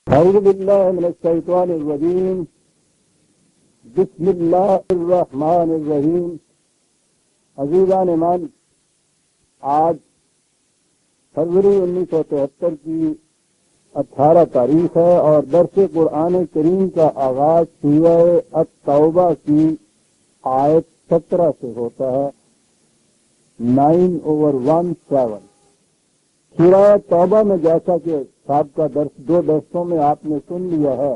اعوذ باللہ من الشیطان الرجیم بسم اللہ الرحمن الرحیم۔ عزیزان ایمان، آج فروری 1973 کی 18 تاریخ ہے اور درس قرآن کریم کا آغاز سورہ التوبہ کی آیت 17 سے ہوتا ہے، 9/17۔ سورہ توبہ میں جیسا کہ سابقہ دو درسوں میں آپ نے سن لیا ہے،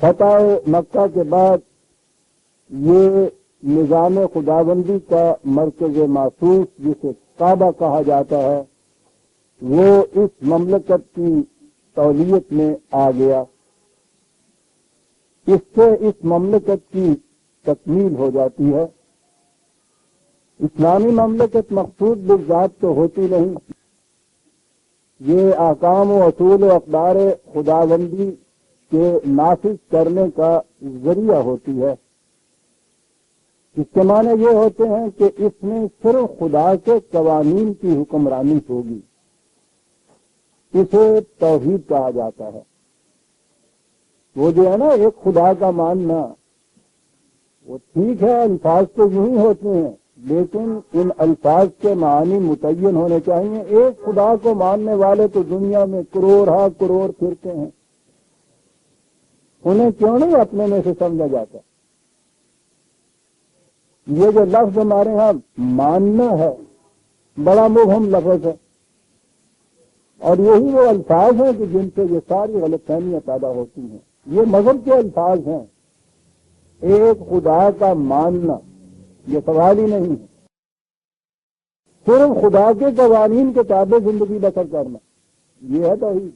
فتح مکہ کے بعد یہ نظام خداوندی کا مرکز محسوس جسے کعبہ کہا جاتا ہے وہ اس مملکت کی تولیت میں آ گیا۔ اس سے اس مملکت کی تکمیل ہو جاتی ہے۔ اسلامی مملکت مقصود بالذات تو ہوتی نہیں، یہ احکام و اصول و اقدار خداوندی کے نافذ کرنے کا ذریعہ ہوتی ہے۔ اس کے معنی یہ ہوتے ہیں کہ اس میں صرف خدا کے قوانین کی حکمرانی ہوگی، اسے توحید کہا جاتا ہے۔ وہ جو ہے نا ایک خدا کا ماننا، وہ ٹھیک ہے، الفاظ تو یوں ہی ہوتے ہیں، لیکن ان الفاظ کے معنی متعین ہونے چاہیے۔ ایک خدا کو ماننے والے تو دنیا میں کروڑ پھرتے ہیں، انہیں کیوں نہیں اپنے میں سے سمجھا جاتا؟ یہ جو لفظ ہمارے ہاں ماننا ہے بڑا مبہم لفظ ہے، اور یہی وہ الفاظ ہیں کہ جن سے یہ ساری غلط فہمیاں پیدا ہوتی ہیں۔ یہ مذہب کے الفاظ ہیں۔ ایک خدا کا ماننا یہ سوال ہی نہیں ہے، صرف خدا کے قوانین کے تابع زندگی بسر کرنا، یہ ہے توحید۔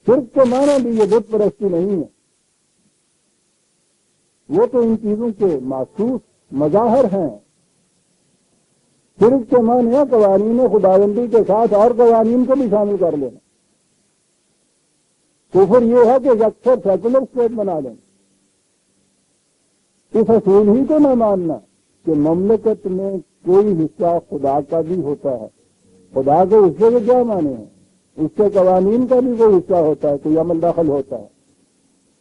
شرک کے معنی بھی یہ بت پرستی نہیں ہے، وہ تو ان چیزوں کے محسوس مظاہر ہیں۔ شرک کے معنی ہے قوانین خداوندی کے ساتھ اور قوانین کو بھی شامل کر لینا۔ کفر یہ ہے کہ اکثر سیکولر اسٹیٹ بنا لینا۔ اس اصول ہی کو نہ ماننا کہ مملکت میں کوئی حصہ خدا کا بھی ہوتا ہے۔ خدا کے حصے کے کیا معنی ہیں؟ اس کے قوانین کا بھی کوئی حصہ ہوتا ہے، کوئی عمل دخل ہوتا ہے۔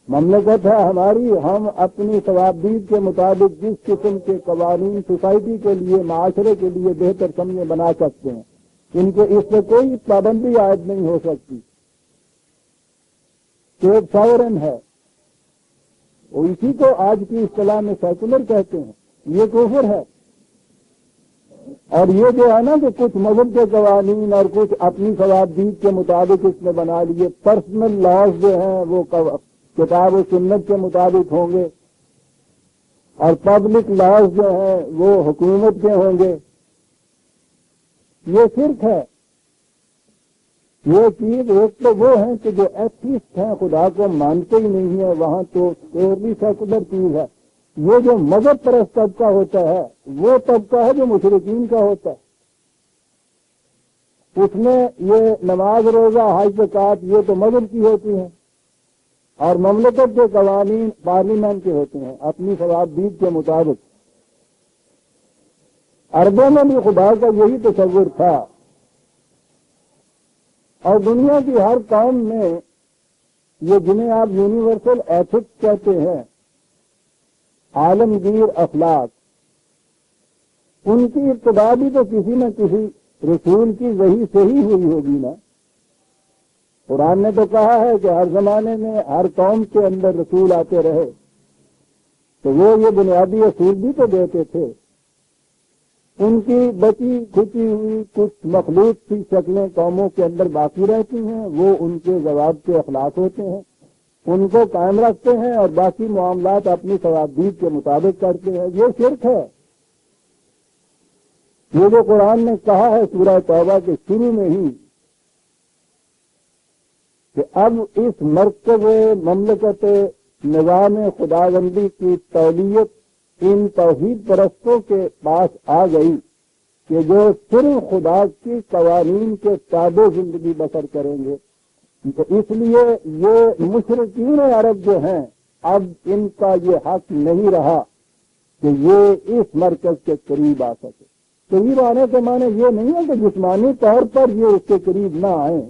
مملکت ہے ہماری، ہم اپنی ثوابدید کے مطابق جس قسم کے قوانین سوسائٹی کے لیے، معاشرے کے لیے بہتر سمجھے بنا سکتے ہیں، ان کے اس سے کوئی پابندی عائد نہیں ہو سکتی۔ اسٹیٹ ساورن ہے، اور اسی کو آج کی اصطلاح میں سیکولر کہتے ہیں۔ یہ کفر ہے۔ اور یہ جو ہے نا کہ کچھ مذہب کے قوانین اور کچھ اپنی ثوابدید کے مطابق اس میں بنا لیے، پرسنل لاز جو ہیں وہ کتاب و سنت کے مطابق ہوں گے، اور پبلک لاز جو ہیں وہ حکومت کے ہوں گے۔ یہ شرک ہے۔ یہ چیز ایک تو وہ ہیں کہ جو ایتھیسٹ ہیں، خدا کو مانتے ہی نہیں ہیں، وہاں تو پیورلی سیکولر چیز ہے۔ یہ جو مذہب پرست طبقہ ہوتا ہے وہ طبقہ ہے جو مشرکین کا ہوتا ہے۔ اس میں یہ نماز روزہ حج زکوٰۃ یہ تو مذہب کی ہوتی ہیں، اور مملکت کے قوانین پارلیمنٹ کے ہوتے ہیں اپنی ثوابدید کے مطابق۔ عربوں میں بھی خدا کا یہی تصور تھا، اور دنیا کی ہر قوم میں یہ جنہیں آپ یونیورسل ایتھکس کہتے ہیں، عالمگیر اخلاق، ان کی ابتدا بھی تو کسی نہ کسی رسول کی وحی سے ہی ہوئی ہوگی نا۔ قرآن نے تو کہا ہے کہ ہر زمانے میں ہر قوم کے اندر رسول آتے رہے، تو وہ یہ بنیادی اصول بھی تو دیتے تھے۔ ان کی بچی کھچی ہوئی کچھ مخلوط سی شکلیں قوموں کے اندر باقی رہتی ہیں، وہ ان کے ضوابط اخلاق ہوتے ہیں، ان کو قائم رکھتے ہیں اور باقی معاملات اپنی ثوابدید کے مطابق کرتے ہیں۔ یہ شرک ہے۔ یہ جو قرآن نے کہا ہے سورہ توبہ کے شروع میں ہی کہ اب اس مرکز مملکت نظام خداوندی کی تولیت ان توحید پرستوں کے پاس آ گئی کہ جو صرف خدا کی قوانین کے تابع زندگی بسر کریں گے، تو اس لیے یہ مشرکین عرب جو ہیں اب ان کا یہ حق نہیں رہا کہ یہ اس مرکز کے قریب آ سکے۔ قریب آنے کے معنی یہ نہیں ہے کہ جسمانی طور پر یہ اس کے قریب نہ آئیں،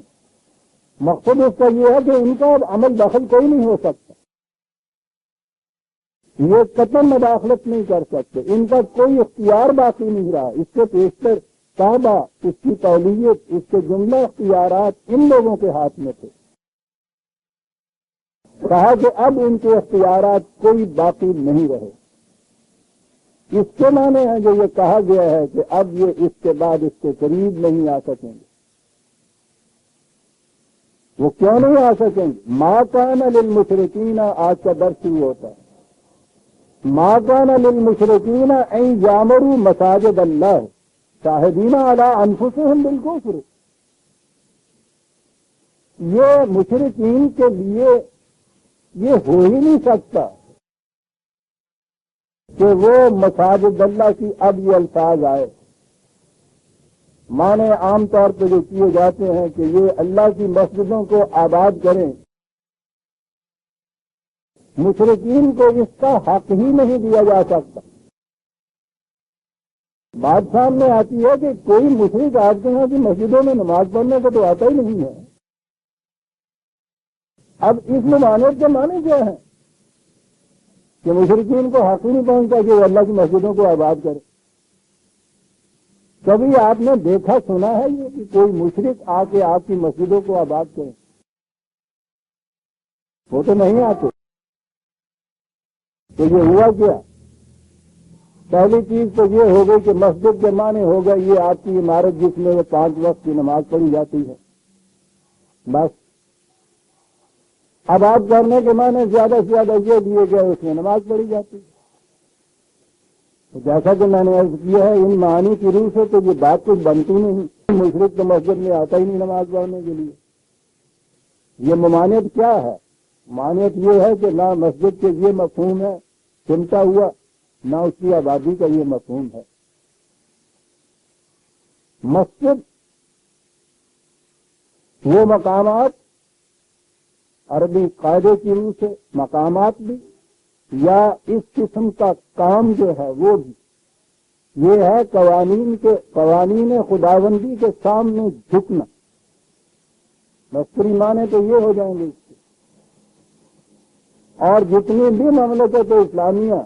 مقصد اس کا یہ ہے کہ ان کا اب عمل دخل کوئی نہیں ہو سکتا، یہ قطعاً مداخلت نہیں کر سکتے، ان کا کوئی اختیار باقی نہیں رہا۔ اس کے پیشتر کعبہ، اس کی تولیت، اس کے جملہ اختیارات ان لوگوں کے ہاتھ میں تھے۔ کہا کہ اب ان کے اختیارات کوئی باقی نہیں رہے۔ اس کے معنی ہے جو یہ کہا گیا ہے کہ اب یہ اس کے بعد اس کے قریب نہیں آ سکیں گے۔ وہ کیوں نہیں آ سکیں گے؟ ما کان للمشرکین، آج کا درس ہی ہوتا ہے، ما کان للمشرکین ان یعمروا مساجد اللہ شاہدین علی انفسہم بالکفر۔ یہ مشرکین کے لیے یہ ہو ہی نہیں سکتا کہ وہ مساجد اللہ کی اب یہ الفاظ آئے۔ معنی عام طور پہ جو کیے جاتے ہیں کہ یہ اللہ کی مسجدوں کو آباد کریں، مشرکین کو اس کا حق ہی نہیں دیا جا سکتا۔ بات سامنے آتی ہے کہ کوئی مشرک آپ کے یہاں کی مسجدوں میں نماز پڑھنے کو تو آتا ہی نہیں ہے۔ اب اس ممانعت کے معنی کیا ہے کہ مشرکین کو حق ہی نہیں پہنچتا کہ وہ اللہ کی مسجدوں کو آباد کرے۔ کبھی آپ نے دیکھا سنا ہے یہ کہ کوئی مشرک آ کے آپ کی مسجدوں کو آباد کرے؟ وہ تو نہیں آتے۔ تو یہ ہوا کیا؟ پہلی چیز تو یہ ہو گئی کہ مسجد کے معنی ہو گئے یہ آپ کی عمارت جس میں وہ 5 وقت کی نماز پڑھی جاتی ہے، بس۔ آباد کرنے کے معنی زیادہ سے زیادہ یہ دیے گئے اس میں نماز پڑھی جاتی ہے۔ تو جیسا کہ میں نے عرض کیا ہے ان معانی کی روح سے تو یہ بات کچھ بنتی نہیں، مشرک تو مسجد میں آتا ہی نہیں نماز پڑھنے کے لیے۔ یہ ممانعت کیا ہے؟ ممانعت یہ ہے کہ نہ مسجد کے یہ مفہوم ہے چمٹا ہوا، نہ اس کی آبادی کا یہ مفہوم ہے۔ مسجد وہ مقامات، عربی قاعدے کی روح سے مقامات بھی، یا اس قسم کا کام جو ہے وہ بھی، یہ ہے قوانین خداوندی کے سامنے جھکنا۔ مستری معنی تو یہ ہو جائیں گے اس کے۔ اور جتنی بھی مملکت اسلامیہ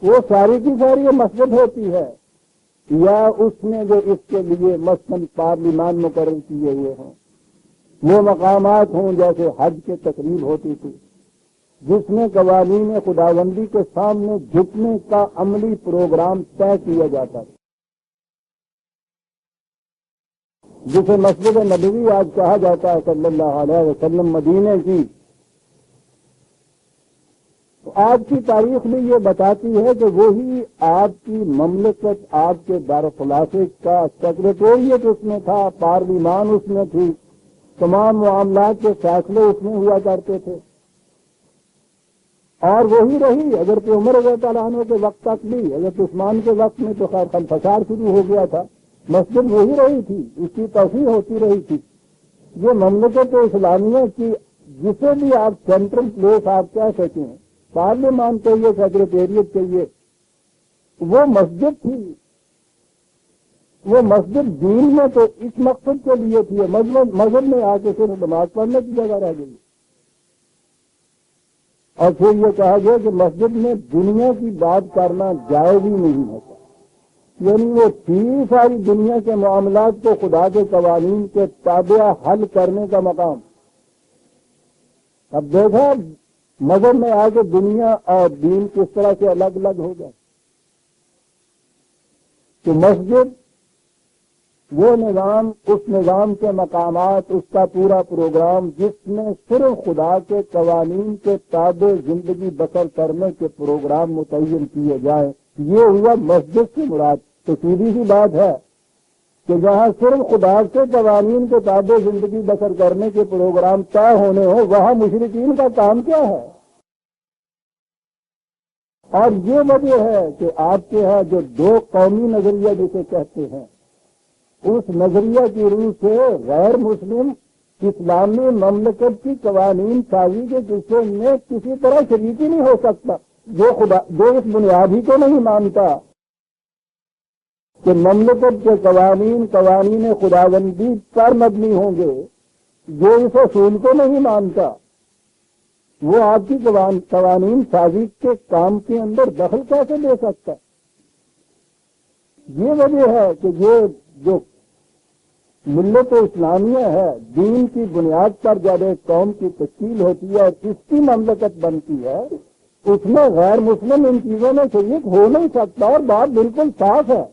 وہ ساری کی ساری یہ مسجد ہوتی ہے، یا اس میں جو اس کے لیے مثلاً پارلیمان مقرر کیے ہوئے ہیں، وہ مقامات ہوں جیسے حج کے تقریب ہوتی تھی جس میں قوانین خداوندی کے سامنے جھکنے کا عملی پروگرام طے کیا جاتا تھا، جسے مسجد نبوی آج کہا جاتا ہے صلی اللہ علیہ وسلم مدینے کی۔ تو آج کی تاریخ بھی یہ بتاتی ہے کہ وہی آپ کی مملکت، آپ کے دارالخلافے کا سیکریٹریٹ اس میں تھا، پارلیمان اس میں تھی، تمام معاملات کے فیصلے اس میں ہوا کرتے تھے، اور وہی رہی اگر کہ عمر رضی اللہ عنہ کے وقت تک بھی۔ اگر عثمان کے وقت میں تو خیر فساد شروع ہو گیا تھا، مسجد وہی رہی تھی، اس کی توسیع ہوتی رہی تھی۔ یہ مملکت اسلامیہ کی جسے بھی آپ سینٹرل پلیس آپ کہہ سکیں، پارلیمان چاہیے، سیکریٹریٹ چاہیے، وہ مسجد تھی۔ وہ مسجد دین میں تو اس مقصد کے لیے تھی، مذہب میں آ کے صرف نماز پڑھنے کی جگہ رہ گئی۔ اور پھر یہ کہا گیا کہ مسجد میں دنیا کی بات کرنا جائز ہی نہیں ہوتا، یعنی وہ ساری دنیا کے معاملات کو خدا کے قوانین کے تابع حل کرنے کا مقام۔ اب دیکھا مذہب میں آ کے دنیا اور دین کس طرح سے الگ الگ ہو گئے۔ کہ مسجد وہ نظام، اس نظام کے مقامات، اس کا پورا پروگرام جس میں صرف خدا کے قوانین کے تابع زندگی بسر کرنے کے پروگرام متعین کیے جائیں، یہ ہوا مسجد سے مراد۔ تو سیدھی سی بات ہے کہ جہاں صرف خدا کے قوانین کے تابع زندگی بسر کرنے کے پروگرام طے ہونے ہوں، وہاں مشرکین کا کام کیا ہے؟ اور یہ وجہ ہے کہ آپ کے ہاں جو دو قومی نظریہ جسے کہتے ہیں، اس نظریہ کی روح سے غیر مسلم اسلامی مملکت کی قوانین سازی کے قصے میں کسی طرح شریک ہی نہیں ہو سکتا، جو اس بنیاد ہی کو نہیں مانتا کہ مملکت کے قوانین خداوندی پر مبنی ہوں گے، جو اس اصول کو نہیں مانتا وہ آپ کی قوانین سازی کے کام کے اندر دخل کیسے دے سکتا ہے؟ یہ وجہ ہے کہ یہ جو ملت اسلامیہ ہے، دین کی بنیاد پر جب ایک قوم کی تشکیل ہوتی ہے اور اس کی مملکت بنتی ہے، اس میں غیر مسلم ان چیزوں میں شریک ہو نہیں سکتا، اور بات بالکل صاف ہے،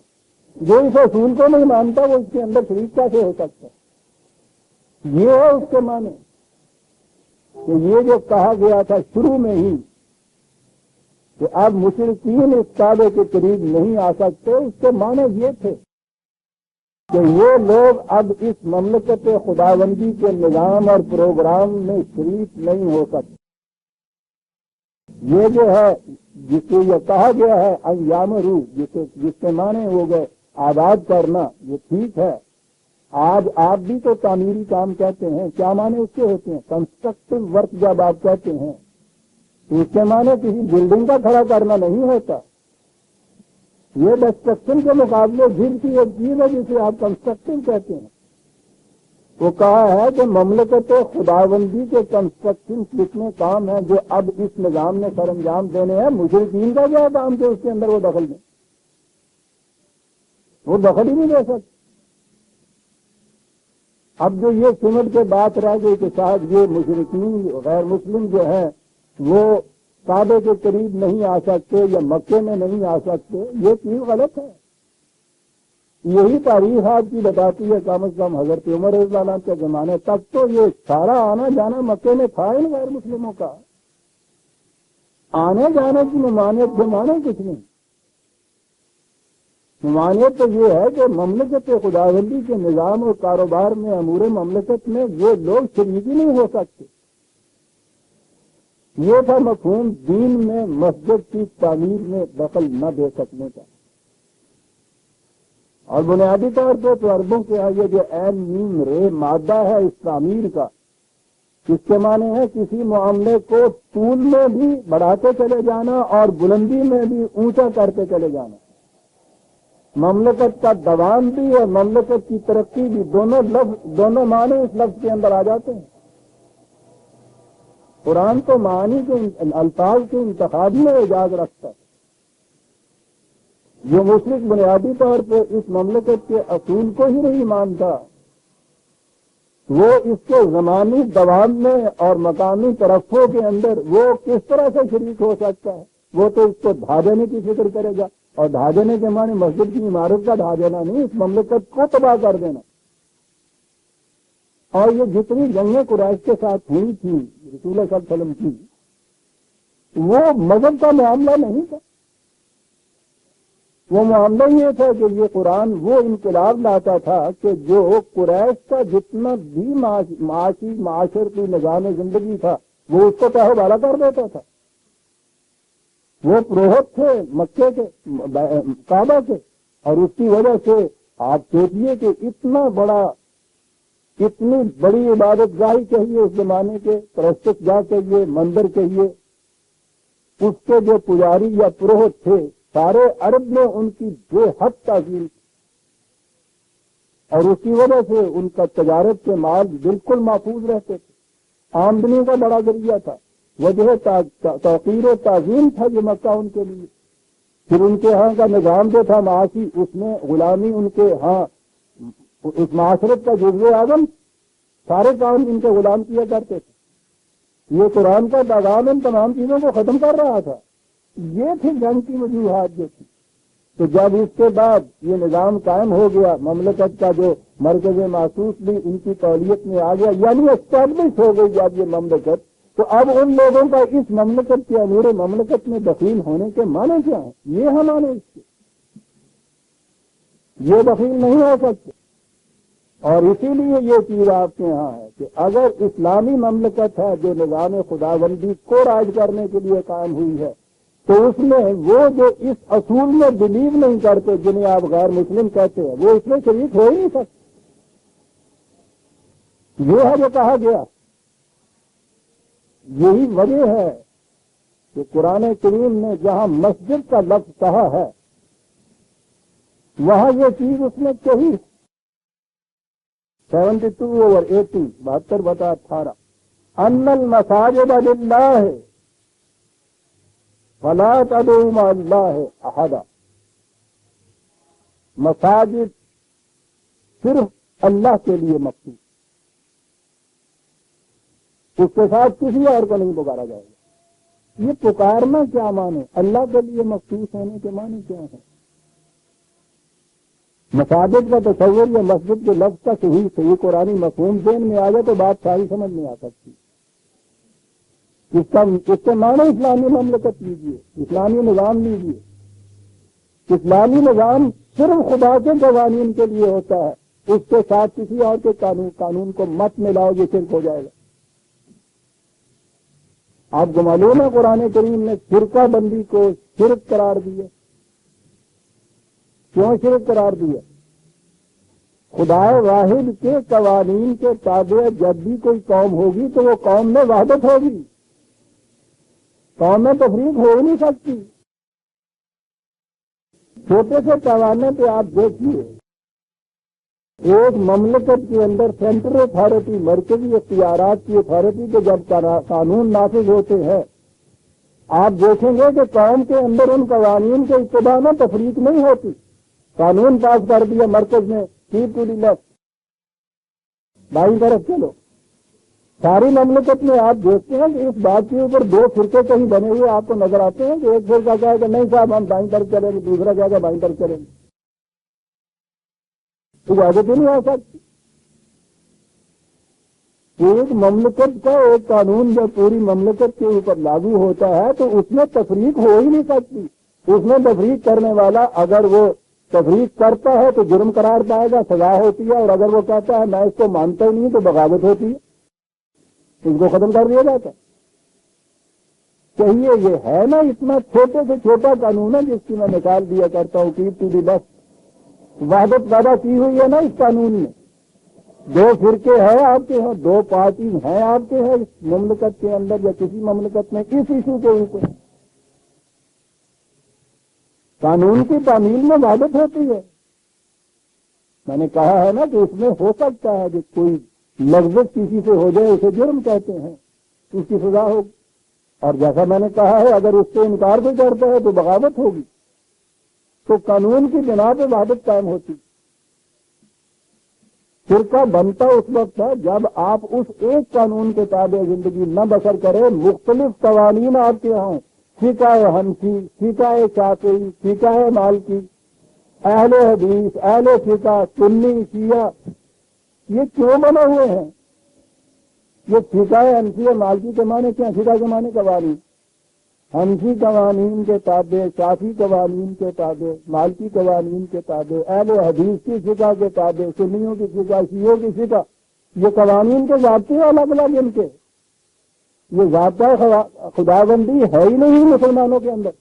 جو اس اصول کو نہیں مانتا وہ اس کے اندر شریک کیسے ہو سکتا ہے؟ یہ ہے اس کے معنی کہ یہ جو کہا گیا تھا شروع میں ہی کہ اب مشرکین اس کعبے کے قریب نہیں آ سکتے، اس کے معنی یہ تھے کہ یہ لوگ اب اس مملکت خداوندی کے نظام اور پروگرام میں شریک نہیں ہو سکتے۔ یہ جو ہے جس کو یہ کہا گیا ہے ایام روح، جس کے معنی ہو گئے آباد کرنا، یہ ٹھیک ہے۔ آج آپ بھی تو تعمیری کام کہتے ہیں، کیا معنی اس کے ہوتے ہیں؟ کنسٹرکٹیو ورک جب آپ کہتے ہیں تو اس کے معنی کسی بلڈنگ کا کھڑا کرنا نہیں ہوتا، یہ ڈسٹرکشن کے مقابلے جن کی ایک چیز ہے جسے آپ کنسٹرکٹیو کہتے ہیں۔ وہ کہا ہے کہ مملکت خداوندی کے کنسٹرکشن کتنے کام ہیں جو اب اس نظام نے سر انجام دینے ہیں، مشرکین کا کیا کام کہ اس کے اندر وہ دخل دیں؟ وہ دخل ہی نہیں دے سکتے۔ اب جو یہ سمجھ کے بات رہ گئی کہ شاید یہ مشرکین غیر مسلم جو ہیں وہ کعبے کے قریب نہیں آ سکتے یا مکے میں نہیں آ سکتے، یہ چیز غلط ہے۔ یہی تاریخ آپ کی بتاتی ہے، کم از کم حضرت عمر رضی اللہ عنہ کے زمانے تک تو یہ سارا آنا جانا مکے میں تھا ان غیر مسلموں کا۔ آنے جانے کی ممانعت سے مانے کچھ نہیں، ممانعت تو یہ ہے کہ مملکت خداوندی کے نظام اور کاروبار میں امور مملکت میں وہ لوگ شریک ہی نہیں ہو سکتے۔ یہ تھا مفہوم دین میں مسجد کی تعمیر میں دخل نہ دے سکنے کا۔ اور بنیادی طور پہ تو عربوں کے آگے جو عین میم رے مادہ ہے اس تعمیر کا، اس کے معنی ہے کسی معاملے کو طول میں بھی بڑھاتے چلے جانا اور بلندی میں بھی اونچا کرتے چلے جانا۔ مملکت کا دوام بھی اور مملکت کی ترقی بھی، دونوں معنی اس لفظ کے اندر آ جاتے ہیں۔ قرآن تو معانی کے الفاظ کے انتخاب میں اعجاز رکھتا ہے۔ جو مشرک بنیادی طور پہ اس مملکت کے اصول کو ہی نہیں مانتا، وہ اس کے زمانی دوام میں اور مقامی ترقیوں کے اندر وہ کس طرح سے شریک ہو سکتا ہے؟ وہ تو اس کو ڈھا دینے کی فکر کرے گا، اور ڈھا دینے کے معنی مسجد کی عمارت کا ڈھا دینا نہیں، اس مملکت کو تباہ کر دینا۔ اور یہ جتنی جنگیں قریش کے ساتھ ہوئی تھی رسول اللہ صلی اللہ علیہ وسلم کی، وہ مذہب کا معاملہ نہیں تھا، وہ معاملہ یہ تھا کہ یہ قرآن وہ انقلاب لاتا تھا کہ جو قریش کا جتنا بھی معاشی معاشرتی نظام زندگی تھا وہ اس کو تہو بالا کر دیتا تھا۔ وہ پروہت تھے مکے کے کعبہ کے، اور اس کی وجہ سے آپ سوچیے کہ اتنی بڑی عبادت گاہی چاہیے اس زمانے کے، پرستش گاہ چاہیے، مندر چاہیے، اس کے جو پجاری یا پروہت تھے سارے عرب میں ان کی بے حد تعظیم تھی، اور اس کی وجہ سے ان کا تجارت کے مال بالکل محفوظ رہتے تھے، آمدنی کا بڑا ذریعہ تھا، وجہ توقیر و تعظیم تھا یہ مکہ ان کے لیے۔ پھر ان کے ہاں کا نظام جو تھا معاشی، اس میں غلامی ان کے ہاں اس معاشرت کا جزو اعظم، سارے کام ان کے غلام کیا کرتے تھے۔ یہ قرآن کا پیغام ان تمام چیزوں کو ختم کر رہا تھا۔ یہ تھی جنگ کی وجوہات جو تھی۔ تو جب اس کے بعد یہ نظام قائم ہو گیا، مملکت کا جو مرکز محسوس بھی ان کی تولیت میں آ گیا، یعنی اسٹیبلش ہو گئی جب یہ مملکت، تو اب ان لوگوں کا اس مملکت کے امور مملکت میں دخیل ہونے کے معنی کیا ہیں؟ یہ ہے معنی اس کے، یہ دخیل نہیں ہو سکتے۔ اور اسی لیے یہ چیز آپ کے ہاں ہے کہ اگر اسلامی مملکت ہے جو نظام خداوندی کو راج کرنے کے لیے قائم ہوئی ہے، تو اس میں وہ جو اس اصول میں بلیو نہیں کرتے جنہیں آپ غیر مسلم کہتے ہیں، وہ اس میں شریک ہو ہی نہیں سکتے۔ یہ ہے جو کہا گیا، یہی وجہ ہے کہ قرآن کریم نے جہاں مسجد کا لفظ کہا ہے وہاں یہ چیز اس نے کہی، 72/80 72/18 ان المساجد للہ فلا تدعوا مع اللہ احدا، مساجد صرف اللہ کے لیے مخصوص، اس کے ساتھ کسی اور کو نہیں پکارا جائے گا۔ یہ پکارنا کیا معنی؟ اللہ کے لیے مخصوص ہونے کے معنی کیا ہے؟ مساجد کا تصور یا مسجد کے لفظ کا صحیح قرآنی مفہوم ذہن میں آ جائے تو بات ساری سمجھ میں آ سکتی۔ اس کا معنی اسلامی مملکت لیجیے، اسلامی نظام لیجیے۔ اسلامی نظام صرف خدا کے قوانین کے لیے ہوتا ہے، اس کے ساتھ کسی اور کے قانون کو مت ملاؤ، یہ شرک ہو جائے گا۔ آپ کو معلوم ہے قرآن کریم نے فرقہ بندی کو شرک قرار دیا۔ کیوں شرک قرار دیا؟ خدا واحد کے قوانین کے تابع جب بھی کوئی قوم ہوگی تو وہ قوم میں وحدت ہوگی، قوم میں تفریق ہو ہی نہیں سکتی۔ چھوٹے سے پیمانے پہ آپ دیکھیے، ایک مملکت کے اندر سینٹرل اتھارٹی، مرکزی اختیارات کی اتھارٹی کے جب قانون نافذ ہوتے ہیں، آپ دیکھیں گے کہ قوم کے اندر ان قوانین کے اتباع میں تفریق نہیں ہوتی۔ قانون پاس کر دیا مرکز نے، کیپ ٹو دی لیفٹ، بائیں طرف چلو۔ ساری مملکت میں آپ دیکھتے ہیں کہ اس بات کے اوپر دو فرقے کہیں بنے ہوئے آپ کو نظر آتے ہیں کہ ایک فرقہ کہے کہ نہیں صاحب ہم دائیں طرف چلیں گے، دوسرا کہے کہ بائیں طرف چلیں گے۔ اجازت ہی نہیں آ سکتی۔ ایک مملکت کا ایک قانون جب پوری مملکت کے اوپر لاگو ہوتا ہے تو اس میں تفریق ہو ہی نہیں سکتی۔ اس میں تفریق کرنے والا اگر وہ تفریق کرتا ہے تو جرم قرار پائے گا، سزا ہوتی ہے، اور اگر وہ کہتا ہے میں اس کو مانتا ہی نہیں تو بغاوت ہوتی ہے، اس کو ختم کر دیا جاتا ہے۔ چاہیے یہ ہے نا، اتنا چھوٹے سے چھوٹا قانون ہے جس کی میں مثال دیا کرتا ہوں، کیپ ٹو دی لیفٹ۔ وحدت پیدا کی ہوئی ہے نا اس قانون میں۔ دو فرقے ہیں آپ کے ہاں، دو پارٹی ہیں آپ کے ہاں اس مملکت کے اندر یا کسی مملکت میں اس ایشو کے اوپر، قانون کی تعمیل میں وحدت ہوتی ہے۔ میں نے کہا ہے نا کہ اس میں ہو سکتا ہے کہ کوئی لفظ کسی سے ہو جائے، اسے جرم کہتے ہیں، اس کی سزا ہوگی، اور جیسا میں نے کہا ہے اگر اس سے انکار بھی کرتا ہے تو بغاوت ہوگی۔ تو قانون کی بنا پہ وحدت قائم ہوتی۔ فرقہ بنتا اس وقت ہے جب آپ اس ایک قانون کے تابع زندگی نہ بسر کریں، مختلف قوانین آپ کے ہوں، فقہ حنفی، فقہ شافعی، فقہ مالکی، اہل حدیث، اہل فقہ، سنی، شیعہ، یہ کیوں بنے ہوئے ہیں؟ یہ فقہ حنفی اور مالکی کے معنی کیا؟ فقہ کے معنی قوانین، حنفی قوانین کے تابع، شافعی قوانین کے تابع، مالکی قوانین کے تابع، اہل حدیث کی فقہ کے تابع، سنیوں کی فقہ، شیعوں کی فقہ، یہ قوانین کے ضابطے ہیں الگ الگ ان کے۔ یہ ضابطہ خداوندی ہے ہی نہیں مسلمانوں کے اندر۔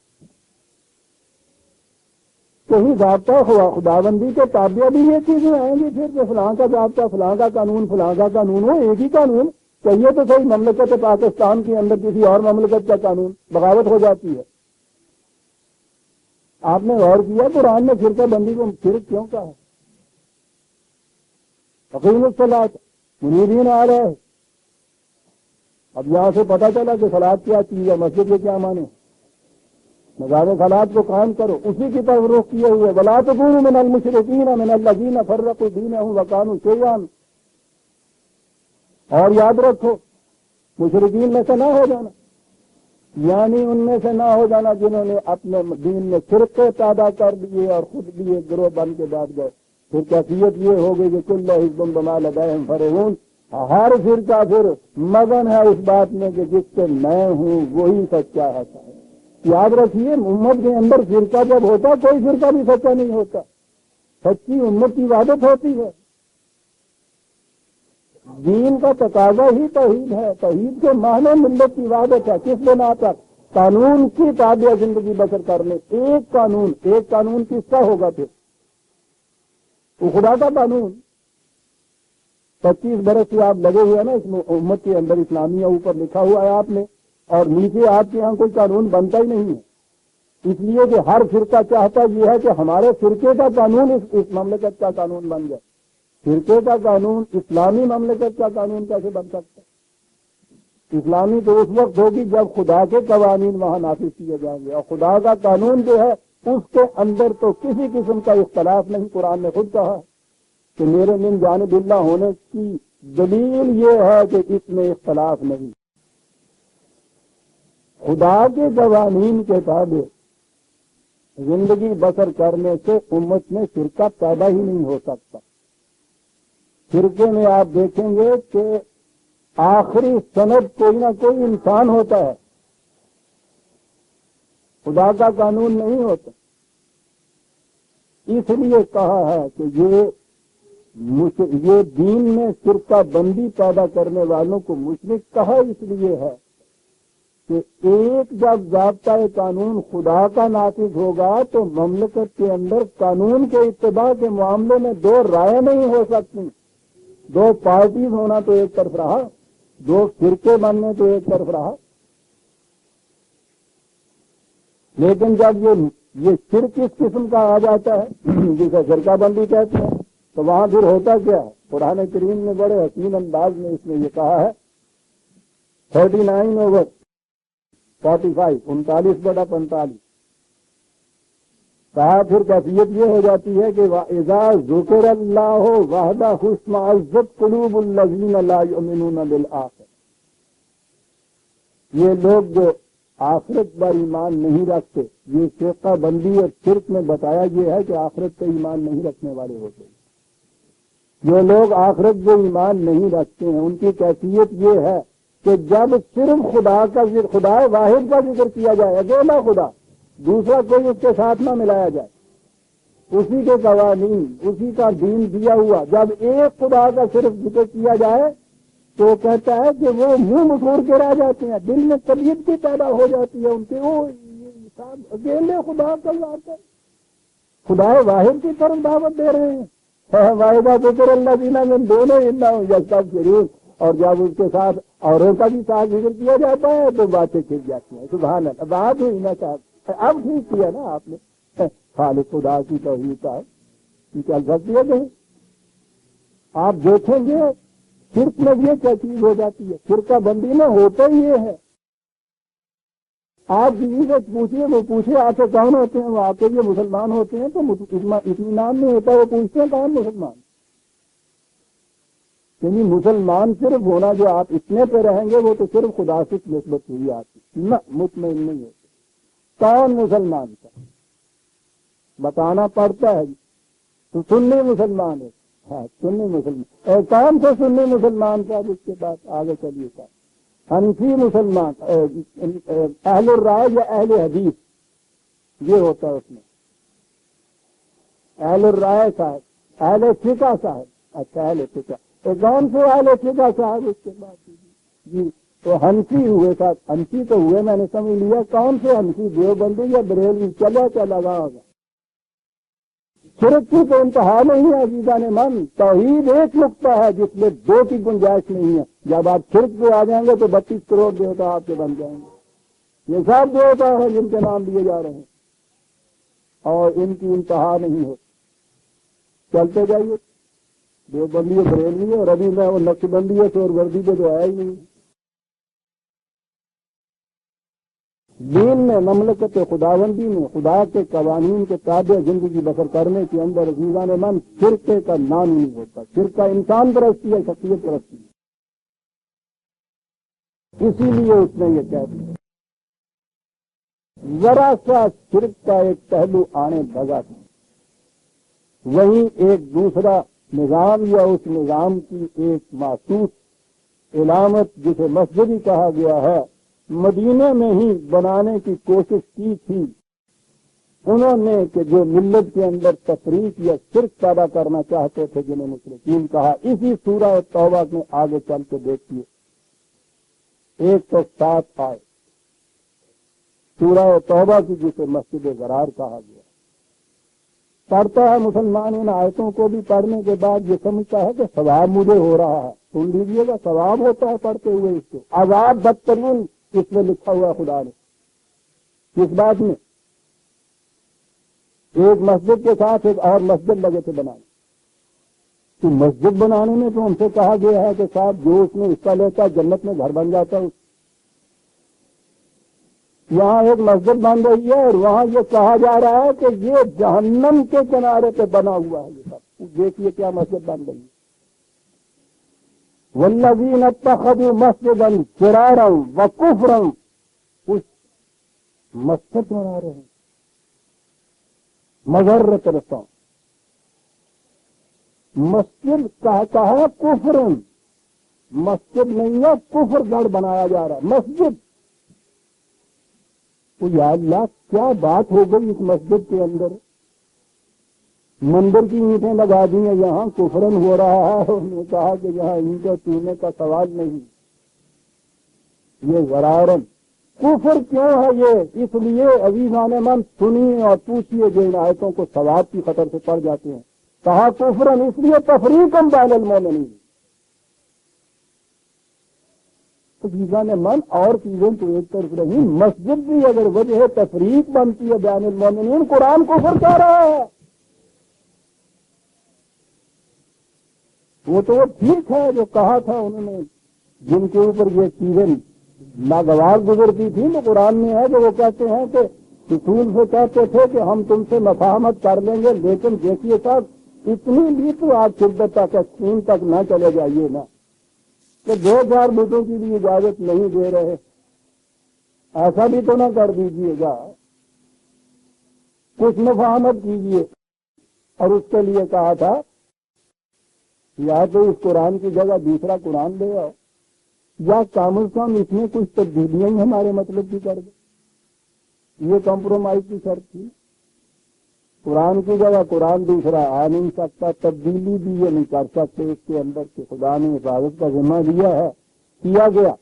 کہیں ضابطہ خداوندی کے تابع بھی یہ چیزیں آئیں گی پھر کہ فلاں کا ضابطہ، فلاں کا قانون، فلاں کا قانون ہو، ایک ہی قانون چاہیے تو صحیح مملکت پاکستان کے اندر کسی اور مملکت کا قانون، بغاوت ہو جاتی ہے۔ آپ نے غور کیا قرآن نے فرقہ بندی کو شرک کیوں کہا ہے؟ اقیموا الصلاۃ منیبین آ رہے ہیں۔ اب یہاں سے پتہ چلا کہ صلاۃ کیا چیز ہے، مسجد کے کیا معنی، نظام صلاۃ کو قائم کرو، اسی کی طرف رخ کیے ہوئے ولا تکونوا من المشرکین من الذین فرقوا دینہم وکانوا شیعا۔ اور یاد رکھو مشرکین میں سے نہ ہو جانا، یعنی ان میں سے نہ ہو جانا جنہوں نے اپنے دین میں فرقے پیدا کر دیے اور خود بھی ایک گروہ بن کے بیٹھ گئے۔ پھر کیفیت یہ ہو گئی کہ کل حزب بما لدیہم فرحون، ہر فرقہ پھر مگن ہے اس بات میں کہ جس سے میں ہوں وہی سچا ہے۔ یاد رکھیے امت کے اندر فرقہ جب ہوتا کوئی فرقہ بھی سچا نہیں ہوتا، سچی امت کی وحدت ہوتی ہے۔ دین کا تقاضا ہی توحید ہے، توحید کے معنی ملت کی وحدت ہے۔ کس بنا پر؟ قانون کی تابع زندگی بسر کرنے۔ ایک قانون کس کا ہوگا پھر؟ وہ خدا کا قانون۔ 25 برس سے آپ لگے ہوئے ہیں نا اس امت کے اندر، اسلامیہ اوپر لکھا ہوا ہے آپ نے، اور نیچے آپ کے یہاں کوئی قانون بنتا ہی نہیں ہے، اس لیے کہ ہر فرقہ چاہتا یہ ہے کہ ہمارے فرقے کا قانون اس مملکت کا قانون بن جائے۔ فرقے کا قانون اسلامی مملکت کا قانون کیسے بن سکتا ہے؟ اسلامی تو اس وقت ہوگی جب خدا کے قوانین وہاں نافذ کیے جائیں گے، اور خدا کا قانون جو ہے اس کے اندر تو کسی قسم کا اختلاف نہیں۔ قرآن نے خود کہا کہ میرے من جانب اللہ ہونے کی دلیل یہ ہے کہ اس میں اختلاف نہیں۔ خدا کے قوانین کے تابع زندگی بسر کرنے سے امت میں فرقہ پیدا ہی نہیں ہو سکتا۔ فرقے میں آپ دیکھیں گے کہ آخری سند کوئی نہ کوئی انسان ہوتا ہے، خدا کا قانون نہیں ہوتا۔ اس لیے کہا ہے کہ یہ دین میں فرقہ بندی پیدا کرنے والوں کو مشرک کہا اس لیے ہے کہ ایک جب ضابطۂ قانون خدا کا نافذ ہوگا تو مملکت کے اندر قانون کے اتباع کے معاملے میں دو رائے نہیں ہو سکتی۔ دو پارٹیز ہونا تو ایک طرف رہا، دو فرقے بننے تو ایک طرف رہا، لیکن جب یہ شرک اس قسم کا آ جاتا ہے جسے فرقہ بندی کہتے ہیں تو وہاں پھر ہوتا کیا ہے؟ قرآن کریم نے بڑے حسین انداز میں اس میں یہ کہا ہے 39/45 39/45 کہا پھر کیفیت یہ ہو جاتی ہے کہ وَإِذَا ذُكِرَ اللَّهُ وَحْدَهُ اشْمَأَزَّتْ قُلُوبُ الَّذِينَ لَا يُؤْمِنُونَ بِالْآخِرَةِ۔ یہ لوگ جو آخرت پر ایمان نہیں رکھتے، یہ فرقہ بندی اور شرک میں بتایا یہ ہے کہ آخرت پر ایمان نہیں رکھنے والے ہوتے ہیں۔ جو لوگ آخرت پر ایمان نہیں رکھتے ہیں ان کی کیفیت یہ ہے کہ جب صرف خدا واحد کا ذکر کیا جائے، اکیلا خدا، دوسرا کوئی اس کے ساتھ نہ ملایا جائے، اسی کے قوانین، اسی کا دین دیا ہوا، جب ایک خدا کا صرف ذکر کیا جائے تو کہتا ہے کہ وہ منہ مسور کے رہ جاتے ہیں، دل میں طبیعت بھی پیدا ہو جاتی ہے ان کے، وہ اکیلے خدا کا ذات ہے، خدا واحد کی طرف دعوت دے رہے ہیں۔ واحدہ ذکر اللہ دینا میں دونوں سب ضرور، اور جب اس کے ساتھ اوروں کا بھی ساتھ ذکر کیا جاتا ہے تو باتیں کھل جاتی ہیں۔ سبحان اللہ، بات ہوئی نا صاحب، اب ٹھیک کیا نا آپ نے، خالق خدا کی توحید کا چل سکتی ہے کہیں؟ آپ دیکھیں گے فرق میں یہ کیا چیز ہو جاتی ہے، فرقہ بندی میں ہوتا ہی یہ ہے۔ آپ کسی سے پوچھیے، وہ پوچھے آپ سے کون ہوتے ہیں، وہ آپ کے یہ مسلمان ہوتے ہیں، تو اطمینان نہیں ہوتا، وہ پوچھتے ہیں کون مسلمان۔ یعنی مسلمان صرف ہونا جو آپ اتنے پہ رہیں گے وہ تو صرف خدا سے نسبت ہوئی آپ کی، نہ مطمئن نہیں ہوتے۔ کون مسلمان تھا بتانا پڑتا ہے، تو سنی مسلمان ہے، ہاں سنی مسلمان، اور کون سے سنی مسلمان تھا جس کے بعد آگے چلیے گا، حنفی مسلمان، اہل الرائے یا اہل حدیث یہ ہوتا ہے اس میں، اہل الرائے صاحب، اہل فقہ صاحب، اچھا اہل فقہ، تو کون سے اہل فقہ صاحب اس کے بعد جی تو حنفی ہوئے صاحب، حنفی تو ہوئے، میں نے سمجھ لیا کون سے حنفی، دیوبندی یا بریلوی، چلا لگا ہوگا۔ شرک کی تو انتہا نہیں ہے عزیزان من، توحید ایک نقطہ ہے جس میں دو کی گنجائش نہیں ہے۔ جب آپ شرک پہ آ جائیں گے تو 32 کروڑ دیوتا آپ کے بن جائیں گے، یہ سب دیوتا ہیں جن کے نام لیے جا رہے ہیں اور ان کی انتہا نہیں ہوتی۔ چلتے جائیے، دیوبندی بریلوی اور ابھی میں وہ نقشبندی ہے سور وردی پہ تو آیا ہی نہیں۔ دین میں، مملکت خداوندی میں، خدا کے قوانین کے تابع زندگی بسر کرنے کے اندر عزیزان من فرقے کا نام نہیں ہوتا۔ فرقہ انسان پرستی ہے، شخصیت پرستی ہے، اسی لیے اس نے یہ کہہ دیا۔ ذرا سا شرک کا ایک پہلو آنے لگا تھا، وہیں ایک دوسرا نظام یا اس نظام کی ایک محسوس علامت جسے مسجدی کہا گیا ہے، مدینے میں ہی بنانے کی کوشش کی تھی انہوں نے، کہ جو ملت کے اندر تفریق یا شرک پیدا کرنا چاہتے تھے جنہیں مشرکین کہا۔ اسی سورہ توبہ میں آگے چل کے دیکھیے 107 آئے سورہ توبہ کی، جسے مسجد ضرار کہا گیا۔ پڑھتا ہے مسلمان ان آیتوں کو بھی پڑھنے کے بعد یہ سمجھتا ہے کہ ثواب مجھے ہو رہا ہے، سن لیجیے گا، ثواب ہوتا ہے پڑھتے ہوئے اس کو۔ عذاب بدترین اس میں لکھا ہوا خدا نے، کس بات میں؟ ایک مسجد کے ساتھ ایک اور مسجد لگے تھے بنانے، تو مسجد بنانے میں تو ہم سے کہا گیا ہے کہ صاحب جو اس میں حصہ لیتا ہے جنت میں گھر بن جاتا ہے. یہاں ایک مسجد بن رہی ہے اور وہاں یہ کہا جا رہا ہے کہ یہ جہنم کے کنارے پہ بنا ہوا ہے. یہ سب دیکھیے کیا مسجد بن رہی ہے. والذین اتخذوا مسجدا فرارا وکفرا، کچھ مسجد بنا رہے ہیں مذرت رساں. مسجد کہا کفرن، مسجد نہیں ہے کفر گڑھ بنایا جا رہا ہے مسجد. تو یا اللہ کیا بات ہو گئی اس مسجد کے اندر. مندر کی اینٹیں لگا دی ہیں، یہاں کفرن ہو رہا ہے. انہوں نے کہا کہ یہاں اینٹیں چونے کا سوال نہیں، یہ غرارن. کفر کیوں ہے یہ؟ اس لیے عزیزان من سنیے اور پوچھیے جو ان آیتوں کو ثواب کی خطر سے پڑ جاتے ہیں. کہا کفرن اس لیے تفریقا بین المومنین. عزیزان من اور چیزیں تو ایک طرف رہی، مسجد بھی اگر وجہ تفریق بنتی ہے بین المومنین، قرآن کفر کہہ رہا ہے. وہ تو ٹھیک ہے جو کہا تھا انہوں نے، جن کے اوپر یہ چیزیں ناگوار گزرتی تھی. تو قرآن میں ہے کہ وہ کہتے ہیں کہ رسول سے کہتے تھے کہ ہم تم سے مفاہمت کر لیں گے، لیکن دیکھیے صاحب اتنی بھی تو آپ شدت تک اسکیم تک نہ چلے جائیے نا کہ 2-4 بتوں کی بھی اجازت نہیں دے رہے. ایسا بھی تو نہ کر دیجیے گا. کچھ مفاہمت کیجیے. اور اس کے لیے کہا تھا یا تو اس قرآن کی جگہ دوسرا قرآن لے آؤ، یا کم از کم اس میں کچھ تبدیلیاں ہی ہمارے مطلب کی کر دو. یہ کمپرومائز کی شرط تھی. قرآن کی جگہ قرآن دوسرا آ نہیں سکتا، تبدیلی بھی یہ نہیں کر سکتے اس کے اندر کہ خدا نے حفاظت کا ذمہ دیا ہے. کیا گیا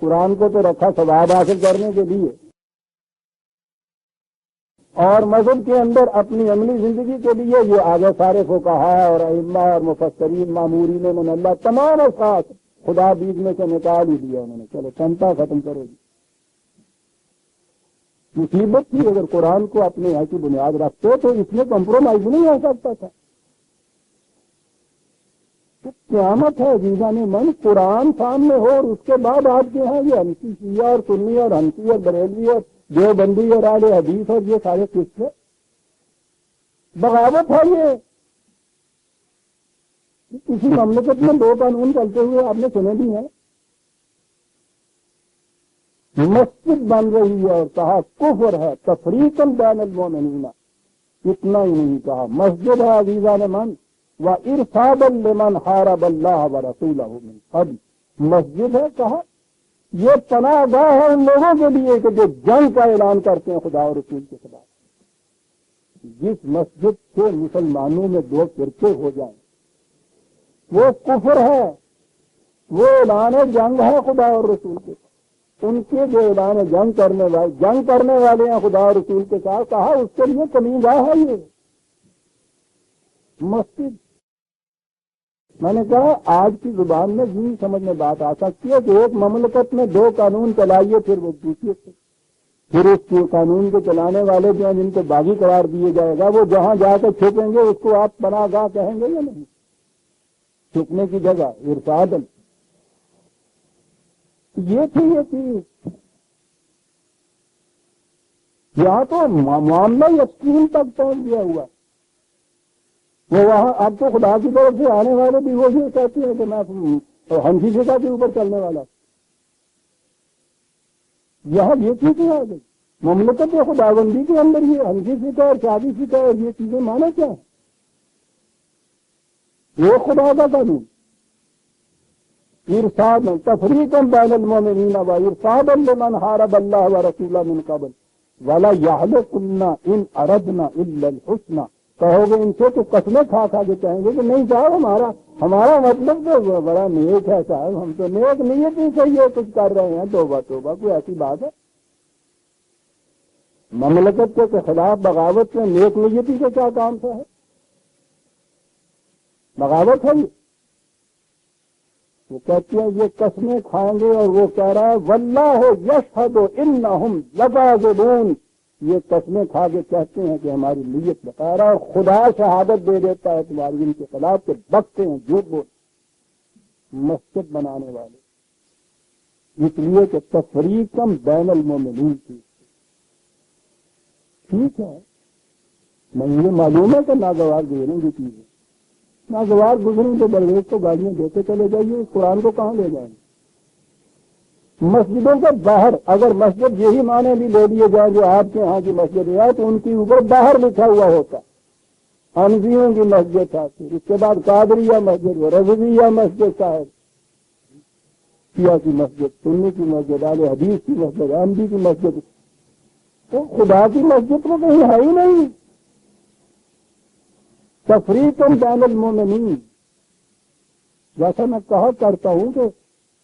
قرآن کو تو رکھا ثواب حاصل کرنے کے لیے، اور مذہب کے اندر اپنی عملی زندگی کے لیے یہ آگے سارے فقہاء اور ائمہ اور مفسرین مامورین من اللہ تمام اوقات خدا بیچ میں سے نکال ہی دیا. انہوں نے چلو چنتا ختم کرو گی. مصیبت تھی. اگر قرآن کو اپنے یہاں کی بنیاد رکھتے تو اس میں کمپرومائز نہیں ہو سکتا تھا. تو قیامت ہے عزیزان من، قرآن سامنے ہو اور اس کے بعد آپ کے یہاں یہ حنفی شیعہ اور سنی اور حنفی اور بریلوی اور دیوبندی اور اہل حدیث اور یہ سارے قصے بغاوت ہے. یہ کسی مملکت میں 2 قانون چلتے ہوئے آپ نے سنے بھی ہیں. مسجد بن رہی ہے اور کہا کفر ہے تفریقا بین المومنین. اتنا ہی نہیں کہا مسجد ہے عزیزان من وارصادا لمن حارب اللہ ورسولہ من قبل. مسجد ہے کہا یہ پناہ گاہ ہے ان لوگوں کے لیے کہ جو جنگ کا اعلان کرتے ہیں خدا اور رسول کے خلاف. جس مسجد سے مسلمانوں میں 2 فرقے ہو جائیں وہ کفر ہے، وہ اعلان جنگ ہے خدا اور رسول کے ساتھ. ان کے جو اعلان جنگ کرنے والے ہیں خدا اور رسول کے ساتھ، کہا اس کے لیے کمی گاہ ہے یہ مسجد. میں نے کہا آج کی زبان میں یوں سمجھ میں بات آ سکتی ہے کہ ایک مملکت میں 2 قانون چلائیے، پھر وہ دوسرے سے پھر اس کے قانون کے چلانے والے جو ہیں جن کو باغی قرار دیے جائے گا وہ جہاں جا کر چھپیں گے اس کو آپ پناہ گاہ کہیں گے یا نہیں؟ چھپنے کی جگہ ارشاد. یہ تھی یہ چیز. یہاں تو معاملہ یقین تک پہنچ گیا ہوا. وہ وہاں اب تو خدا کی طرف سے آنے والے بھی وہ یہ کہتے ہیں کہ میں حنفی فقہ کے اوپر چلنے والا. یہاں یہ چیزیں آ گئی مملکت خداوندی کے اندر. یہ حنفی فقہ اور شادی فقہ اور یہ چیزیں مانا کیا ہے؟ وہ خدا کا قانون ارشاد تفریقا بین المومنین وارصادا لمن حارب اللہ ورسولہ من قبل ولا یحلفن ان اردنا الا الحسنى. کہو گے ان سے تو قسمیں کھا کے کہیں گے کہ نہیں صاحب ہمارا مطلب تو بڑا نیک ہے صاحب، ہم تو نیک نیت ہی سے یہ کچھ کر رہے ہیں. توبہ توبہ، کوئی ایسی بات ہے؟ مملکت کے خلاف بغاوت میں نیک نیتی کا کیا کام تھا؟ بغاوت ہے یہ. وہ کہتے ہیں یہ قسمیں کھائیں گے اور وہ کہہ رہا ہے واللہ یشہد انہم لکاذبون. یہ قسمیں کھا کے کہتے ہیں کہ ہماری نیت بتا رہا ہے، اور خدا شہادت دے دیتا ہے تمہاری ان کے خلاف، کہ بکتے ہیں جھوٹ بول مسجد بنانے والے، اس لیے کہ تفریقاً بین المومنین کی. ٹھیک ہے، مجھے معلوم ہے کہ ناگوار گزریں گی چیزیں، ناگوار گزریں تو درویش کو گاڑیاں دیتے چلے جائیے، قرآن کو کہاں لے جائیں گے؟ مسجدوں کے باہر اگر مسجد یہی معنی بھی لے لیے جائیں جو آپ کے ہاں کی مسجد ہے تو ان کے اوپر باہر لکھا ہوا ہوتا، حنفیوں کی مسجد ہے، اس کے بعد قادریہ مسجد ہے، رضویہ مسجد صاحب، شیعہ کی مسجد، سنی کی مسجد، اہل حدیث کی مسجد، احمدی کی مسجد. تو خدا کی مسجد تو کہیں ہے ہی نہیں. تفریقاً بین المومنین، جیسا میں کہا کرتا ہوں کہ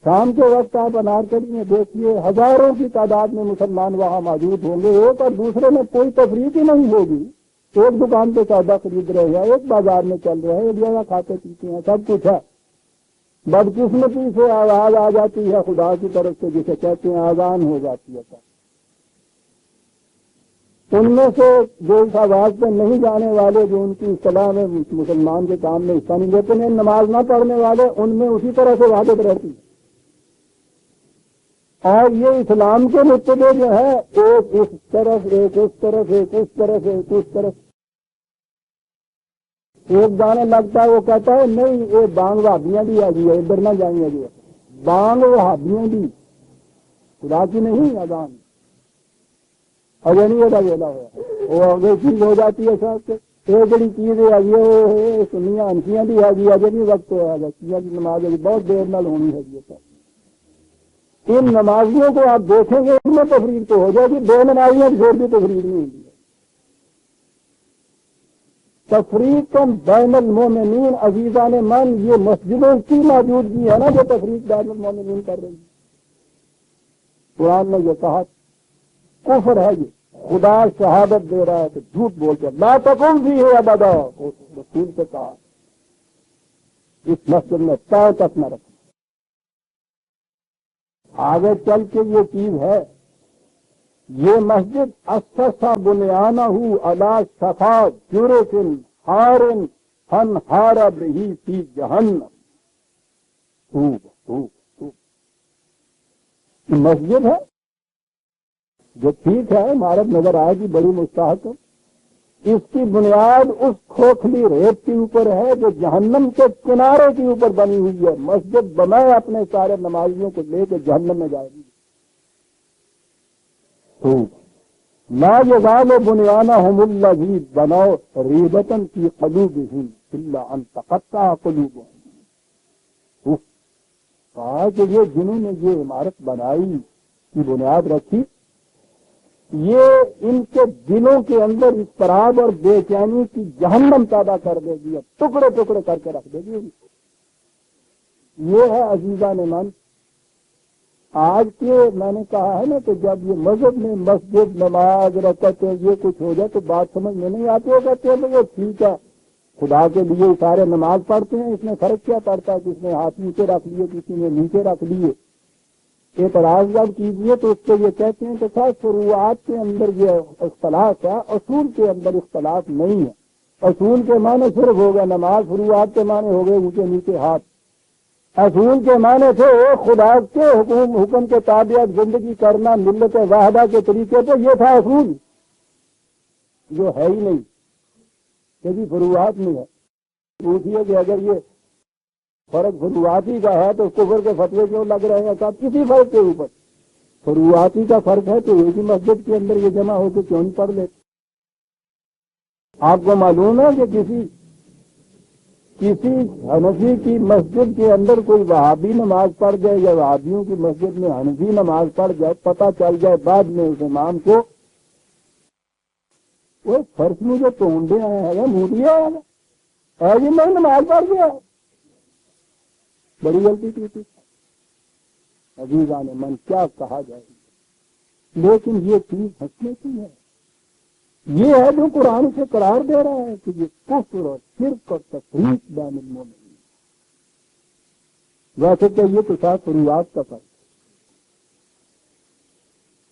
شام کے وقت آپ انارکلی میں دیکھیے ہزاروں کی تعداد میں مسلمان وہاں موجود ہوں گے، ایک اور دوسرے میں کوئی تفریق ہی نہیں ہوگی. ایک دکان پہ سودا خرید رہے ہیں، ایک بازار میں چل رہے ہیں، ایک جگہ کھاتے پیتے ہیں، سب کچھ ہے. بدقسمتی سے آواز آ جاتی ہے خدا کی طرف سے جسے کہتے ہیں آذان ہو جاتی ہے. ان میں سے جو اس آواز پہ نہیں جانے والے، جو ان کی اصطلاح میں مسلمان کے کام میں حصہ نہیں لیتے ہیں، نماز نہ پڑھنے والے، ان میں اسی طرح سے وحدت رہتی ہے. اور یہ اسلام کے متبع جو ہے ایک اس طرف، ایک اس طرف، ایک اس طرف، ایک اس طرف. ایک جانے لگتا ہے وہ کہتا ہے نہیں یہ بانگ وہابیاں بھی آ گئی ہے، ادھر نہ جائیں گے. بانگ وہابیاں بھی خدا کی نہیں اذان اگر نہیں ہوتا ویلا ہوا وہ اگر چیز ہو جاتی ہے ساتھ ایک بڑی چیز ہے یہ سنیا انسیاں بھی ہے جی اجے نہیں وقت ہوا کی نماز بہت دیر نال ہونی ہے. ان نمازیوں کو آپ دیکھیں گے ان میں تفریق تو ہو جائے گی، دو نمازیاں پھر بھی تفریق نہیں ہوگی. تفریق بین المومنین عزیزان من، یہ مسجدوں کی موجودگی ہے نا جو تفریق بین المومنین کر رہی ہے. قرآن نے یہ کہا کفر ہے، یہ خدا شہادت دے رہا ہے تو جھوٹ بولتے لا تقم فیہ ابدا. رسول سے کہا اس مسجد میں پاؤں تک نہ رکھنا. آگے چل کے یہ چیز ہے، یہ مسجد اسسا بنیانہ علی شفا جرف حار فانہار بہ فی جہنم. مسجد ہے جو ٹھیک ہے عمارت نظر آئے گی بڑی مستحکم، اس کی بنیاد اس کھوکھلی ریت کے اوپر ہے جو جہنم کے کنارے کے اوپر بنی ہوئی ہے. مسجد بنائے اپنے سارے نمازیوں کو لے کے جہنم میں جائے گی. لا یزال بنیانہم الذی بنوا ریبۃ فی قلوبہم الا ان تقطع قلوبہم. کہا کہ یہ جنہوں نے یہ عمارت بنائی کی بنیاد رکھی، یہ ان کے دلوں کے اندر اضطراب اور بے چینی کی جہنم پیدا کر دے گی، ٹکڑے ٹکڑے کر کے رکھ دے گی. یہ ہے عزیزان من. آج کے میں نے کہا ہے نا کہ جب یہ مذہب میں مسجد نماز رکعت یہ کچھ ہو جائے تو بات سمجھ میں نہیں آتی. ہو کہتے ہیں تو وہ ٹھیک ہے خدا کے لیے سارے نماز پڑھتے ہیں، اس میں فرق کیا پڑتا ہے؟ کس نے ہاتھ نیچے رکھ لیے، کسی نے نیچے رکھ لیے. اعتراض جب کیجیے تو اس کو یہ کہتے ہیں کہ سر فروعات کے اندر یہ اختلاف ہے، اصول کے اندر اختلاف نہیں ہے. اصول کے معنی صرف ہو گیا نماز، فروعات کے معنی ہو گئے اونچے نیچے ہاتھ. اصول کے معنی تھے خدا کے حکم کے تابعیت زندگی کرنا ملت واحدہ کے طریقے پہ، یہ تھا اصول جو ہے ہی نہیں کہ جی فروعات میں ہے. پوچھیے کہ اگر یہ فرق فروعاتی کا ہے تو کفر کے فتوے کیوں لگ رہے ہیں صاحب کسی فرق کے اوپر؟ فروعاتی کا فرق ہے تو ایک ہی مسجد کے اندر یہ جمع ہو کے کیوں نہیں پڑھ لیتے؟ آپ کو معلوم ہے کہ کسی حنفی کی مسجد کے اندر کوئی وہابی نماز پڑھ جائے یا وہابیوں کی مسجد میں حنفی نماز پڑھ جائے، پتہ چل جائے بعد میں اس امام کو وہ فرش میں جو ٹونڈے آئے ہیں منہ دیا ہے جی میں نماز پڑھ گیا، بڑی غلطی کی تھی. عزیزان من کیا کہا جائے گی، لیکن یہ چیز ہنسنے کی ہے. یہ ہے جو قرآن سے قرار دے رہا ہے کہ یہ کفر اور شرک اور تفریق بین المومنین. ویسے کہ یہ تو شاید فروعات کا فرق.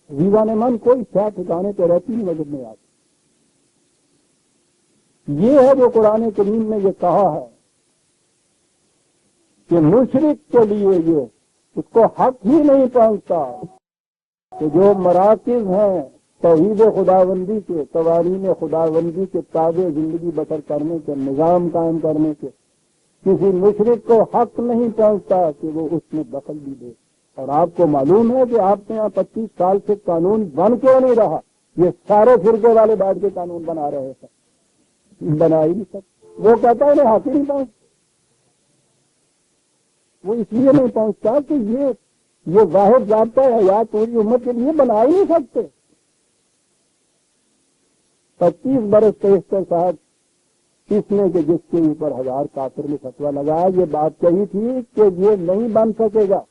ویزا نے من کوئی شاید ٹھکانے پہ رہتی نہیں نظر نہیں آتی. یہ ہے جو قرآن کریم نے یہ کہا ہے کہ مشرک کے لیے یہ اس کو حق ہی نہیں پہنچتا کہ جو مراکز ہیں توحید خداوندی کے، قوانین خداوندی کے تابع زندگی بسر کرنے کے، نظام قائم کرنے کے، کسی مشرک کو حق نہیں پہنچتا کہ وہ اس میں دخل بھی دے. اور آپ کو معلوم ہے کہ آپ کے یہاں 25 سال سے قانون بن کیوں نہیں رہا؟ یہ سارے فرقے والے بیٹھ کے قانون بنا رہے ہیں، بنا ہی نہیں سکتے. وہ کہتا ہے انہیں حق ہی نہیں پہنچتا. وہ اس لیے نہیں پہنچتا کہ یہ واحد ضابطہ حیات پوری امت کے لیے بنا ہی نہیں سکتے. 25 برس سے اس کے ساتھ اس نے کہ جس کے اوپر 1000 کافر نے فتویٰ لگایا، یہ بات کہی تھی کہ یہ نہیں بن سکے گا.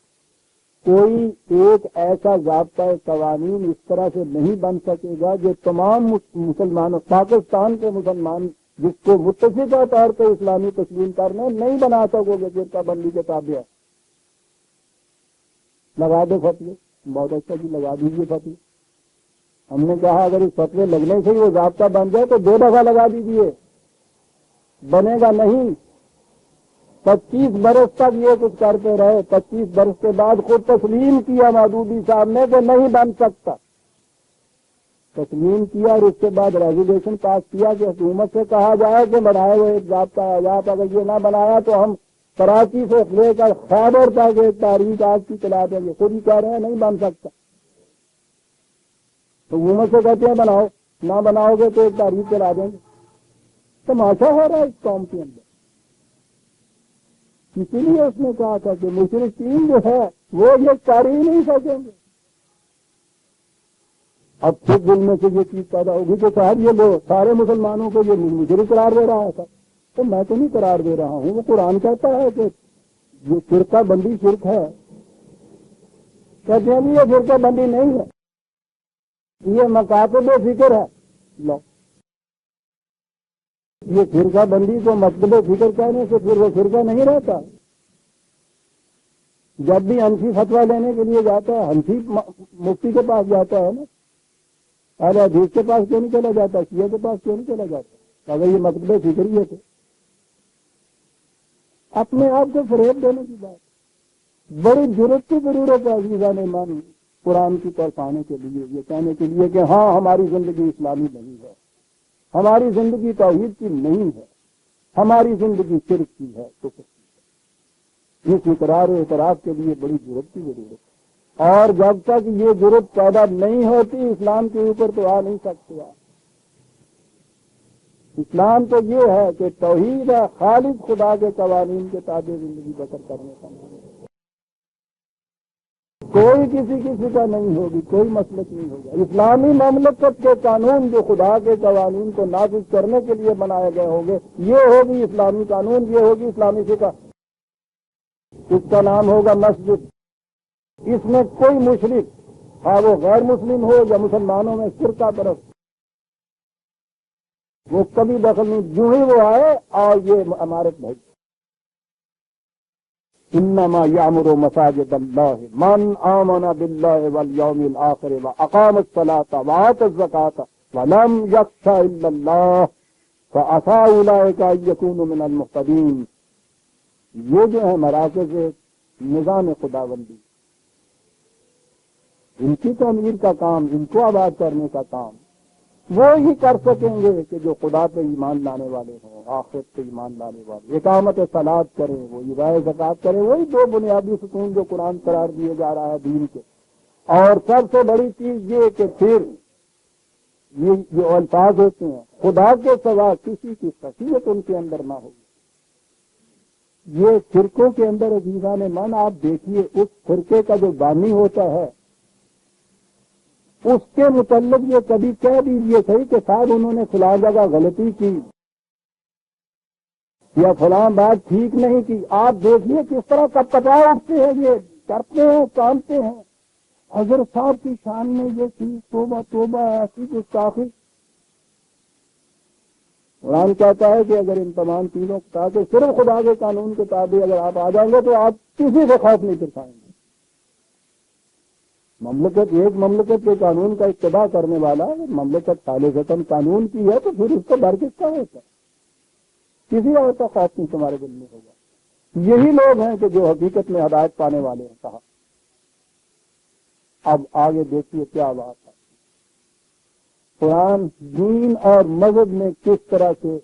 کوئی ایک ایسا ضابطہ قوانین اس طرح سے نہیں بن سکے گا جو تمام مسلمانوں، پاکستان کے مسلمان جس کو متفقہ طور پہ اسلامی تسلیم کرنا نہیں بنا سکو گے. فرقہ بندی کے تابع لگا دو فتوے. بہت اچھا جی، لگا دیجیے فتوے. ہم نے کہا اگر اس فتوے لگنے سے ہی وہ ضابطہ بن جائے تو 2 دفعہ لگا دیجیے، بنے گا نہیں. 25 برس تک یہ کچھ کرتے رہے. 25 برس کے بعد خود تسلیم کیا مودودی صاحب نے کہ نہیں بن سکتا. تسلیم کیا اور اس کے بعد ریزولوشن پاس کیا کہ حکومت سے کہا جائے کہ بنائے ہوئے ایک ضابطہ آزاد، اگر یہ نہ بنایا تو ہم کراچی سے لے کر خیبر تک ایک تاریخ آج کی چلا دیں گے. خود ہی کہہ رہے ہیں نہیں بن سکتا. حکومت سے کہتے ہیں بناؤ، نہ بناؤ گے تو ایک تاریخ چلا دیں گے. تماشا ہو رہا ہے اس قوم کے اندر. اسی لیے اس نے کہا تھا کہ مشرکین جو ہے وہ یہ کر ہی نہیں سکیں گے. اب خود دل میں سے یہ چیز پیدا ہوگی کہ صاحب یہ لو سارے مسلمانوں کو یہ مشرک قرار دے رہا تھا. تو میں تو نہیں قرار دے رہا ہوں، وہ قرآن کہتا ہے کہ یہ فرقہ بندی شرک ہے. کہتے ہیں یہ فرقہ بندی نہیں ہے، یہ مکاتب فکر ہے. لو یہ فرقہ بندی کو مکتب فکر کہنے سے پھر وہ فرقہ نہیں رہتا. جب بھی حنفی فتویٰ لینے کے لیے جاتا ہے حنفی مفتی کے پاس جاتا ہے نا، اہل حدیث کے پاس کیوں نہیں چلا جاتا؟ شیعہ کے پاس کیوں نہیں چلا جاتا؟ اگر یہ مکتب فکر ہی ہے تو اپنے آپ کو فریب دینے کی بات. بڑی جرات کی ضرورت ہے عزیزان ایمان قرآن کی طرف آنے کے لیے، یہ کہنے کے لیے کہ ہاں ہماری زندگی اسلامی نہیں ہے، ہماری زندگی توحید کی نہیں ہے، ہماری زندگی شرک کی ہے، کفر کی ہے. اس اقرار و اعتراف کے لیے بڑی جرات کی ضرورت ہے. اور جب تک یہ جرات پیدا نہیں ہوتی اسلام کے اوپر تو آ نہیں سکتے. اسلام تو یہ ہے کہ توحید ہے، خالق خدا کے قوانین کے تابع زندگی بسر کرنے کا نام ہے. کوئی کسی کا نہیں ہوگی، کوئی مسلک نہیں ہوگا. اسلامی مملکت کے قانون جو خدا کے قوانین کو نافذ کرنے کے لیے بنائے گئے ہوں گے، یہ ہوگی اسلامی قانون، یہ ہوگی اسلامی فقہ. اس کا نام ہوگا مسجد. اس میں کوئی مشرک ہاں وہ غیر مسلم ہو یا مسلمانوں میں فرقہ پرست، وہ کبھی دخل نہیں. جو ہی وہ آئے اور یہ عمارت بھائی انما یامر مساجد اللہ من آمن باللہ والیوم الآخر واقام الصلاۃ وآتى الزکاۃ ولم یخش الا اللہ فعسى اولئک ان یکونوا من المہتدین. یہ جو ہے مراکز نظام خداوندی، ان کی تعمیر کا کام، ان کو آباد کرنے کا کام وہ ہی کر سکیں گے کہ جو خدا پہ ایمان لانے والے ہوں، آخرت پہ ایمان لانے والے. اقامت صلاۃ کریں، وہ ایذاء زکوٰۃ کریں، وہی 2 بنیادی ستون جو قرآن قرار دیے جا رہا ہے دین کے. اور سب سے بڑی چیز یہ کہ پھر یہ جو الفاظ ہوتے ہیں خدا کے سوا کسی کی خشیت ان کے اندر نہ ہوگی. یہ فرقوں کے اندر عزیزان من آپ دیکھیے اس فرقے کا جو بانی ہوتا ہے اس کے متعلق یہ کبھی کہہ دیجیے صحیح کہ صاحب انہوں نے فلاں جگہ غلطی کی یا فلاں بات ٹھیک نہیں کی. آپ دیکھیے کس طرح کب کپا اٹھتے ہیں، یہ کرتے ہیں، کامتے ہیں. حضرت صاحب کی شان میں یہ چیز توبہ توبہ ایسی گستاخی. قرآن کہتا ہے کہ اگر ان تمام چیزوں کو تاکہ صرف خدا کے قانون کے تابع اگر آپ آ جائیں گے تو آپ کسی سے خوف نہیں دکھائیں گے. مملکت ایک مملکت کے قانون کا اتباع کرنے والا مملکت خالصتاً قانون کی ہے تو پھر اس کو ڈر کس کا ہوتا ہے؟ کسی اور کا خوف نہیں تمہارے دل میں ہوگا۔ یہی لوگ ہیں کہ جو حقیقت میں ہدایت پانے والے ہیں۔ کہا اب آگے دیکھیے کیا بات ہے۔ قرآن دین اور مذہب میں کس طرح سے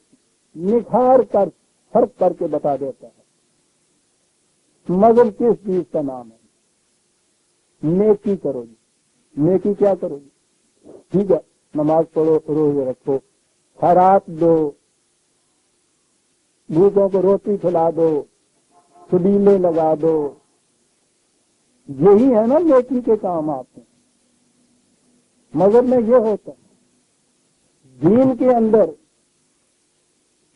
نکھار کر فرق کر کے بتا دیتا ہے۔ مذہب کس چیز کا نام ہے؟ نیکی کرو جی۔ نیکی کیا کرو جی؟ ٹھیک ہے، نماز پڑھو، روزے رکھو، خیرات دو، بھوکوں کو روٹی کھلا دو، سبیلے لگا دو، یہی ہے نا نیکی کے کام آپ ہیں۔ مذہب میں یہ ہوتا ہے۔ دین کے اندر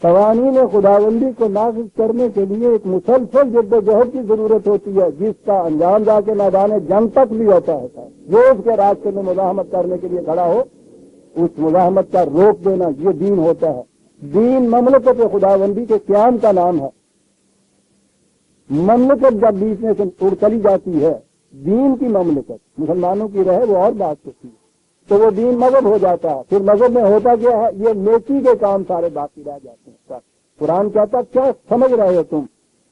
قوانین خداوندی کو نافذ کرنے کے لیے ایک مسلسل جدوجہد کی ضرورت ہوتی ہے، جس کا انجام جا کے میدان جنگ تک بھی ہوتا ہے۔ جو اس کے راستے میں مزاحمت کرنے کے لیے کھڑا ہو، اس مزاحمت کا روک دینا، یہ دین ہوتا ہے۔ دین مملکت خداوندی کے قیام کا نام ہے۔ مملکت جب بیچ میں سے اڑ چلی جاتی ہے، دین کی مملکت مسلمانوں کی رہے وہ اور بات ہوتی ہے، تو وہ دین مذہب ہو جاتا ہے۔ پھر مذہب میں ہوتا کیا ہے؟ یہ نیکی کے کام سارے باقی رہ جاتے ہیں۔ قرآن کہتا کیا سمجھ رہے ہو تم؟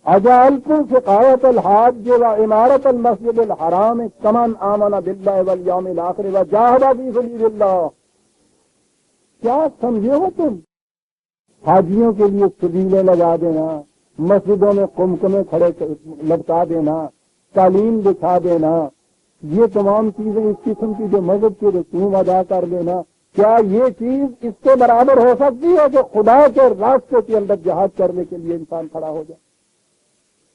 اجعلتم سقایۃ الحاج و عمارت المسجد الحرام کمن آمن باللہ والیوم الآخر وجاہد فی سبیل اللہ، کیا سمجھے ہو تم؟ حاجیوں کے لیے سبیلیں لگا دینا، مسجدوں میں قمقمے کھڑے لٹکا دینا، قالین بچھا دینا، یہ تمام چیزیں اس قسم کی جو مذہب کی رسوم ادا کر دینا، کیا یہ چیز اس کے برابر ہو سکتی ہے کہ خدا کے راستے کے اندر جہاد کرنے کے لیے انسان کھڑا ہو جائے؟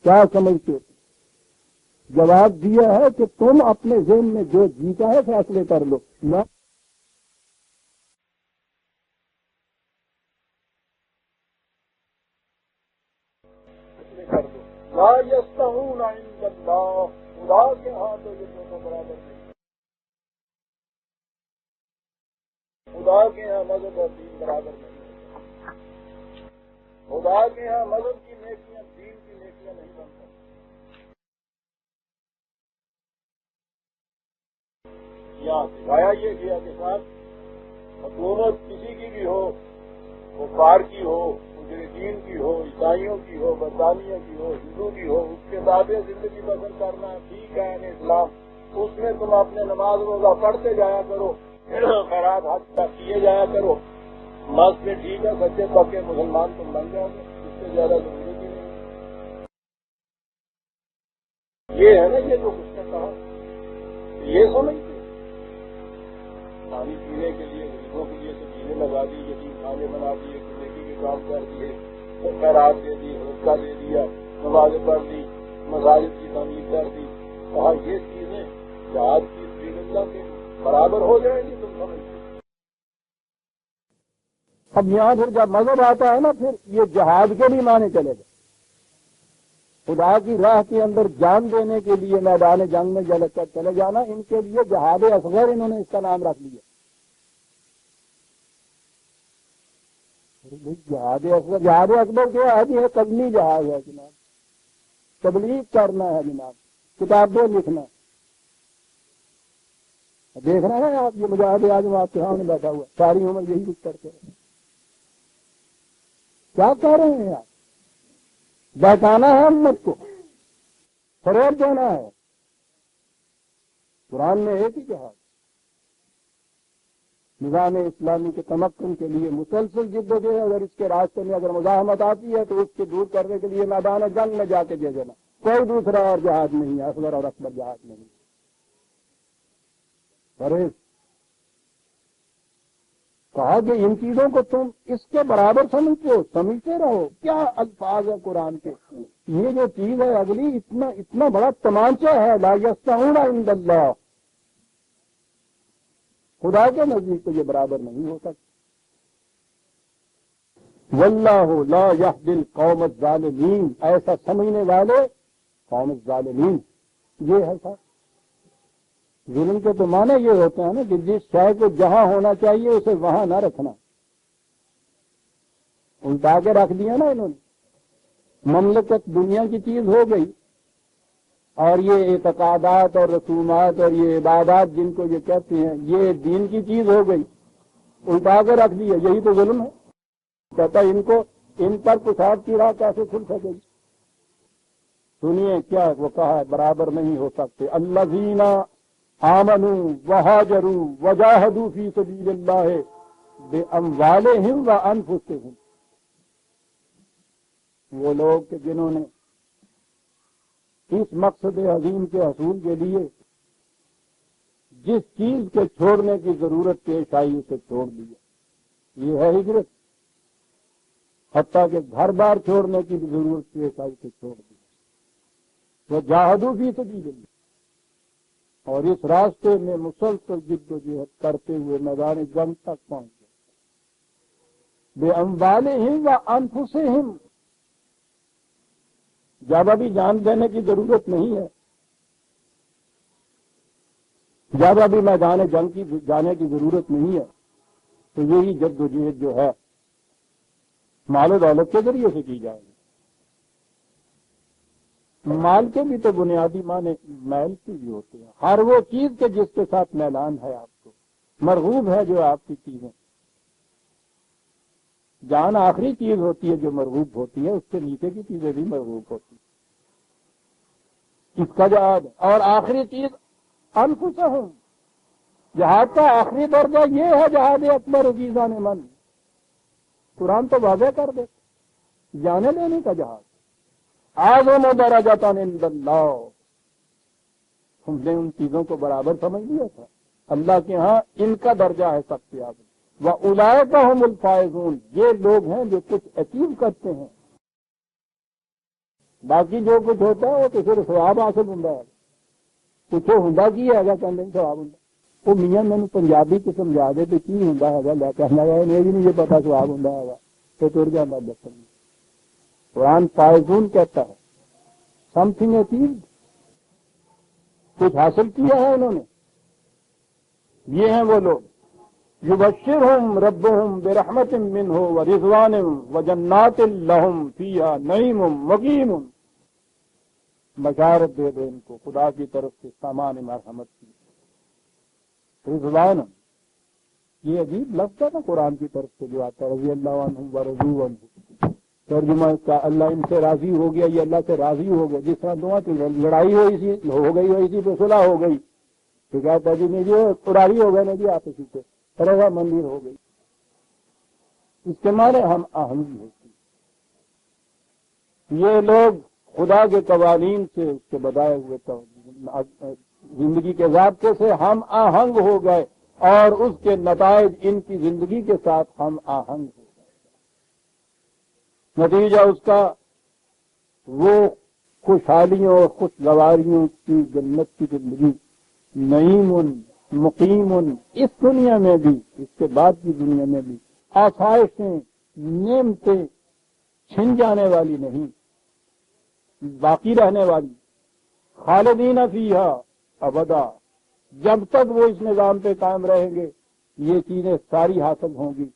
کیا سمجھتے؟ جواب دیا ہے کہ تم اپنے ذہن میں جو جیتا ہے فیصلے کر لو۔ لا یستوون عند اللہ، خدا کے ہاں تو یہ دونوں برابر نہیں۔ خدا کے ہاں مذہب اور دین برابر نہیں۔ خدا کے ہاں مذہب کی نیکیاں دین کی نیکیاں نہیں بن سکتی۔ یہاں سکھایا یہ گیا کہ ساتھ حکومت کسی کی بھی ہو، وہ پار کی ہو، مشرکین کی ہو، عیسائیوں کی ہو، برطانیہ کی ہو، ہندو کی ہو، اس کے تابع زندگی بسر کرنا ٹھیک ہے ان اسلام۔ اس میں تم اپنے نماز روزہ پڑھتے جایا کرو، خیرات حج تک کیے جایا کرو، مذہب میں ٹھیک ہے، سچے پکے مسلمان تم بن جاؤ گے، اس سے زیادہ ضرورت ہی نہیں۔ یہ ہے نا یہ جو کچھ نے کہا، یہ سمجھتے پانی پینے کے لیے غریبوں کے لیے سبزیاں لگا دی، یتیم خانے بنا دیے، نیکی کے کام کر دیے، خیرات دے دی، صدقہ دے دیا، نمازیں پڑھ دی، مساجد کی تعمیر کر دی، کہا یہ چیزیں جہاد کی سبیل اللہ کے برابر ہو جائیں گی، تم سمجھتے؟ اب یہاں پھر جب مذہب آتا ہے نا، پھر یہ جہاد کے بھی معنی چلے گئے۔ خدا کی راہ کے اندر جان دینے کے لیے میدان جنگ میں چلے جانا، ان کے لیے جہاد اصغر انہوں نے اس کا نام رکھ لیا۔ جہاد اصغر، جہاد اکبر کیا ہے؟ یہ تبلیغ جہاد ہے جناب، تبلیغ کرنا ہے جناب، کتابیں لکھنا۔ دیکھ رہے ہیں آپ، یہ مجاہد اعظم آپ کے سامنے بیٹھا ہوا، ساری عمر یہی کچھ کرتے ہیں۔ کیا کہہ رہے ہیں آپ؟ بہتانا ہے امت کو، فریب دینا ہے۔ قرآن میں ایک ہی جہاد، نظام اسلامی کے تمکن کے لیے مسلسل جدوجہد، اگر اس کے راستے میں اگر مزاحمت آتی ہے تو اس کو دور کرنے کے لیے میدان جنگ میں جا کے دے دینا، کوئی دوسرا اور جہاد نہیں ہے، اصغر اور اکبر جہاد نہیں۔ پرہیز کہا کہ ان چیزوں کو تم اس کے برابر سمجھتے رہو۔ کیا الفاظ ہے قرآن کے! یہ جو چیز ہے اگلی، اتنا بڑا تمانچہ ہے، لا یستوون عند اللہ، خدا کے نزدیک تو یہ برابر نہیں ہو سکتا۔ واللہ لا یہدی القوم الظالمین، ایسا سمجھنے والے قوم الظالمین، یہ ہے سر۔ ظلم کے تو معنی یہ ہوتا ہے نا کہ جس شے کو جہاں ہونا چاہیے اسے وہاں نہ رکھنا، الٹا کے رکھ دیا نا انہوں نے۔ مملکت دنیا کی چیز ہو گئی، اور یہ اعتقادات اور رسومات اور یہ عبادات جن کو یہ کہتے ہیں یہ دین کی چیز ہو گئی، الٹا کے رکھ دی ہے، یہی تو ظلم ہے۔ کہتا ان پر پشاب کی راہ کیسے کھل سکے گی؟ سنیے کیا وہ کہا ہے، برابر نہیں ہو سکتے۔ الذین آمنوا وہاجروا وجاہدوا فی سبیل اللہ باموالہم وانفسہم، وہ لوگ کہ جنہوں نے اس مقصد عظیم کے حصول کے لیے جس چیز کے چھوڑنے کی ضرورت پیش آئی اسے چھوڑ دیا، یہ ہے ہجرت۔ حتیٰ کہ گھر بار چھوڑنے کی بھی ضرورت پیش آئی اسے چھوڑ دیا، وہ جاہدوا فی سبیل اللہ، اور اس راستے میں مسلسل جد و جہد کرتے ہوئے میدان جنگ تک پہنچ گئے۔ باموالہم وانفسہم، جب ابھی جان دینے کی ضرورت نہیں ہے، جب ابھی میدان جنگ کی جانے کی ضرورت نہیں ہے، تو یہی جد و جہد جو ہے مال و دولت کے ذریعے سے کی جائے گی۔ مال کے بھی تو بنیادی معنی میل کی بھی ہوتے ہیں، ہر وہ چیز کے جس کے ساتھ میلان ہے، آپ کو مرغوب ہے جو آپ کی چیزیں۔ جان آخری چیز ہوتی ہے جو مرغوب ہوتی ہے، اس کے نیچے کی چیزیں بھی مرغوب ہوتی ہیں، اس کا جہاد۔ اور آخری چیز انفسہم، جہاد کا آخری درجہ یہ ہے جہاد اکبر عزیزان من، قرآن تو واضح کر دے، جانے لینے کا جہاد۔ اعظم درجۃ عند اللہ، ہم نے ان چیزوں کو برابر سمجھ لیا تھا، اللہ کے ہاں ان کا درجہ ہے سب سے آگے۔ وَأُولَئِكَ هُمُ الْفَائِزُونَ، یہ لوگ ہیں جو کچھ اچیو کرتے ہیں، باقی جو کچھ ہوتا ہے وہ تو صرف ثواب حاصل ہوں ہے، کچھ ہوں کی ہے گا کہ نہیں ثواب ہوں۔ وہ میاں میں نے پنجابی کو سمجھا دے تو کی ہوں ہے، لے کہنا گیا انہیں بھی نہیں یہ پتا ثواب ہوں ہے، تو تر جانا بچن۔ قرآن فائزون کہتا ہے سم تھنگ اچیو، کچھ حاصل کیا ہے انہوں نے، یہ ہیں وہ لوگ۔ یبشرہم ربہم برحمت منہ ورضوان وجنات لہم فیہا نعیم مقیم، بشارت دے دے ان کو خدا کی طرف سے سامان مرحمت کی۔ رضوان، یہ عجیب لفظ ہے نا قرآن کی طرف سے جو آتا ہے، رضی اللہ عنہم ورضوا عنہ، ترجمہ اس کا اللہ ان سے راضی ہو گیا، یہ اللہ سے راضی ہو گیا۔ جس طرح دونوں کی لڑائی ہو گئی اسی پہ صلح ہو گئی، تو کہتا جی نہیں جی قراری ہو گئے نا جی آپ اسی پہ رضا مندی ہو گئی، اس کے معنی ہم آہنگی ہوتی۔ یہ لوگ خدا کے قوانین سے، اس کے بتائے ہوئے زندگی کے ضابطے سے ہم آہنگ ہو گئے، اور اس کے نتائج ان کی زندگی کے ساتھ ہم آہنگ ہو گئے۔ نتیجہ اس کا وہ خوشحالیوں اور خوشگواریوں کی جنت کی زندگی، نعیم مقیم، اس دنیا میں بھی اس کے بعد کی دنیا میں بھی، آسائشیں نعمتیں چھن جانے والی نہیں، باقی رہنے والی، خالدین فیہا ابدا، جب تک وہ اس نظام پہ قائم رہیں گے یہ چیزیں ساری حاصل ہوں گی،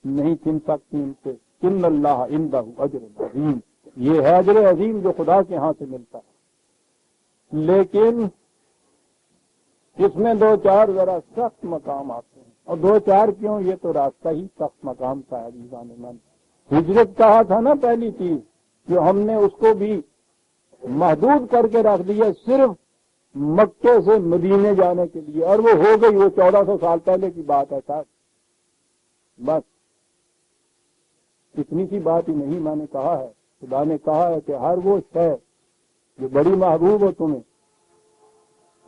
نہیں چھن سکتی ان سے۔ ان اللہ عندہ اجر عظیم، یہ ہے اجر عظیم جو خدا کے ہاں سے ملتا ہے۔ لیکن اس میں دو چار ذرا سخت مقام آتے ہیں، اور دو چار کیوں، یہ تو راستہ ہی سخت مقام کا ہے عزیزان من۔ ہجرت کہا تھا نا پہلی چیز، جو ہم نے اس کو بھی محدود کر کے رکھ دیا صرف مکے سے مدینے جانے کے لیے، اور وہ ہو گئی، وہ 1400 سال پہلے کی بات ہے صاحب، بس اتنی سی بات ہی نہیں۔ میں نے کہا ہے، خدا نے کہا ہے کہ ہر وہ شے جو بڑی محبوب ہو تمہیں،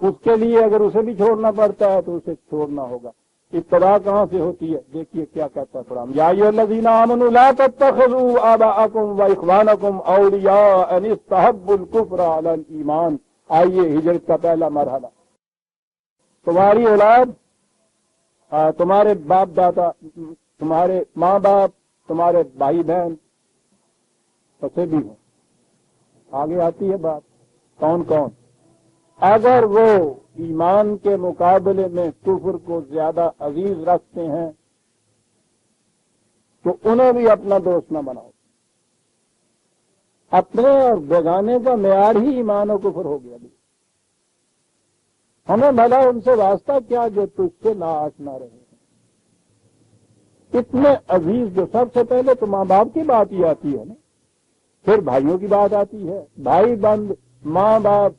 اس کے لیے اگر اسے بھی چھوڑنا پڑتا ہے تو اسے چھوڑنا ہوگا۔ ابتدا کہاں سے ہوتی ہے؟ دیکھیے کیا کہتا ہے قرآن، یا ایھا الذین آمنوا لا تتخذوا آباءکم واخوانکم اولیاء ان استحبوا الکفر علی الایمان۔ آئیے ہجرت کا پہلا مرحلہ، تمہاری اولاد، تمہارے باپ دادا، تمہارے ماں باپ، تمہارے بھائی بہن ایسے بھی ہیں۔ آگے آتی ہے بات، کون کون؟ اگر وہ ایمان کے مقابلے میں کفر کو زیادہ عزیز رکھتے ہیں تو انہیں بھی اپنا دوست نہ بناؤ۔ اپنے اور بیگانے کا معیار ہی ایمان و کفر ہو گیا. ہمیں بھلا ان سے واسطہ کیا جو تجھ سے نا آشنا رہے. اتنے عزیز جو سب سے پہلے تو ماں باپ کی بات ہی آتی ہے نا، پھر بھائیوں کی بات آتی ہے. بھائی بند ماں باپ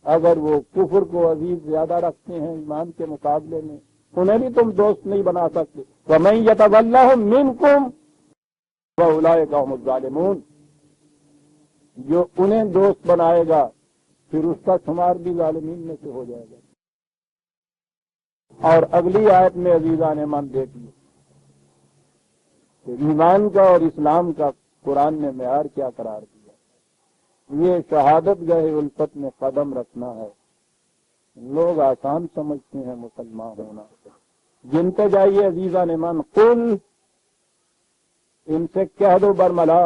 اگر وہ کفر کو عزیز زیادہ رکھتے ہیں ایمان کے مقابلے میں، انہیں بھی تم دوست نہیں بنا سکتے. وَمَن يَتَوَلَّهُم مِّنكُمْ فَأُولَٰئِكَ هُمُ الظَّالِمُونَ. جو انہیں دوست بنائے گا پھر اس کا شمار بھی ظالمین میں سے ہو جائے گا. اور اگلی آیت میں عزیزان من دیکھیے کہ ایمان کا اور اسلام کا قرآن نے معیار کیا قرار دیا. یہ شہادت گاہ الفت میں قدم رکھنا ہے. لوگ آسان سمجھتے ہیں مسلمان ہونا. گنتے جائیے عزیزان من. قل، ان سے کہہ دو برملا،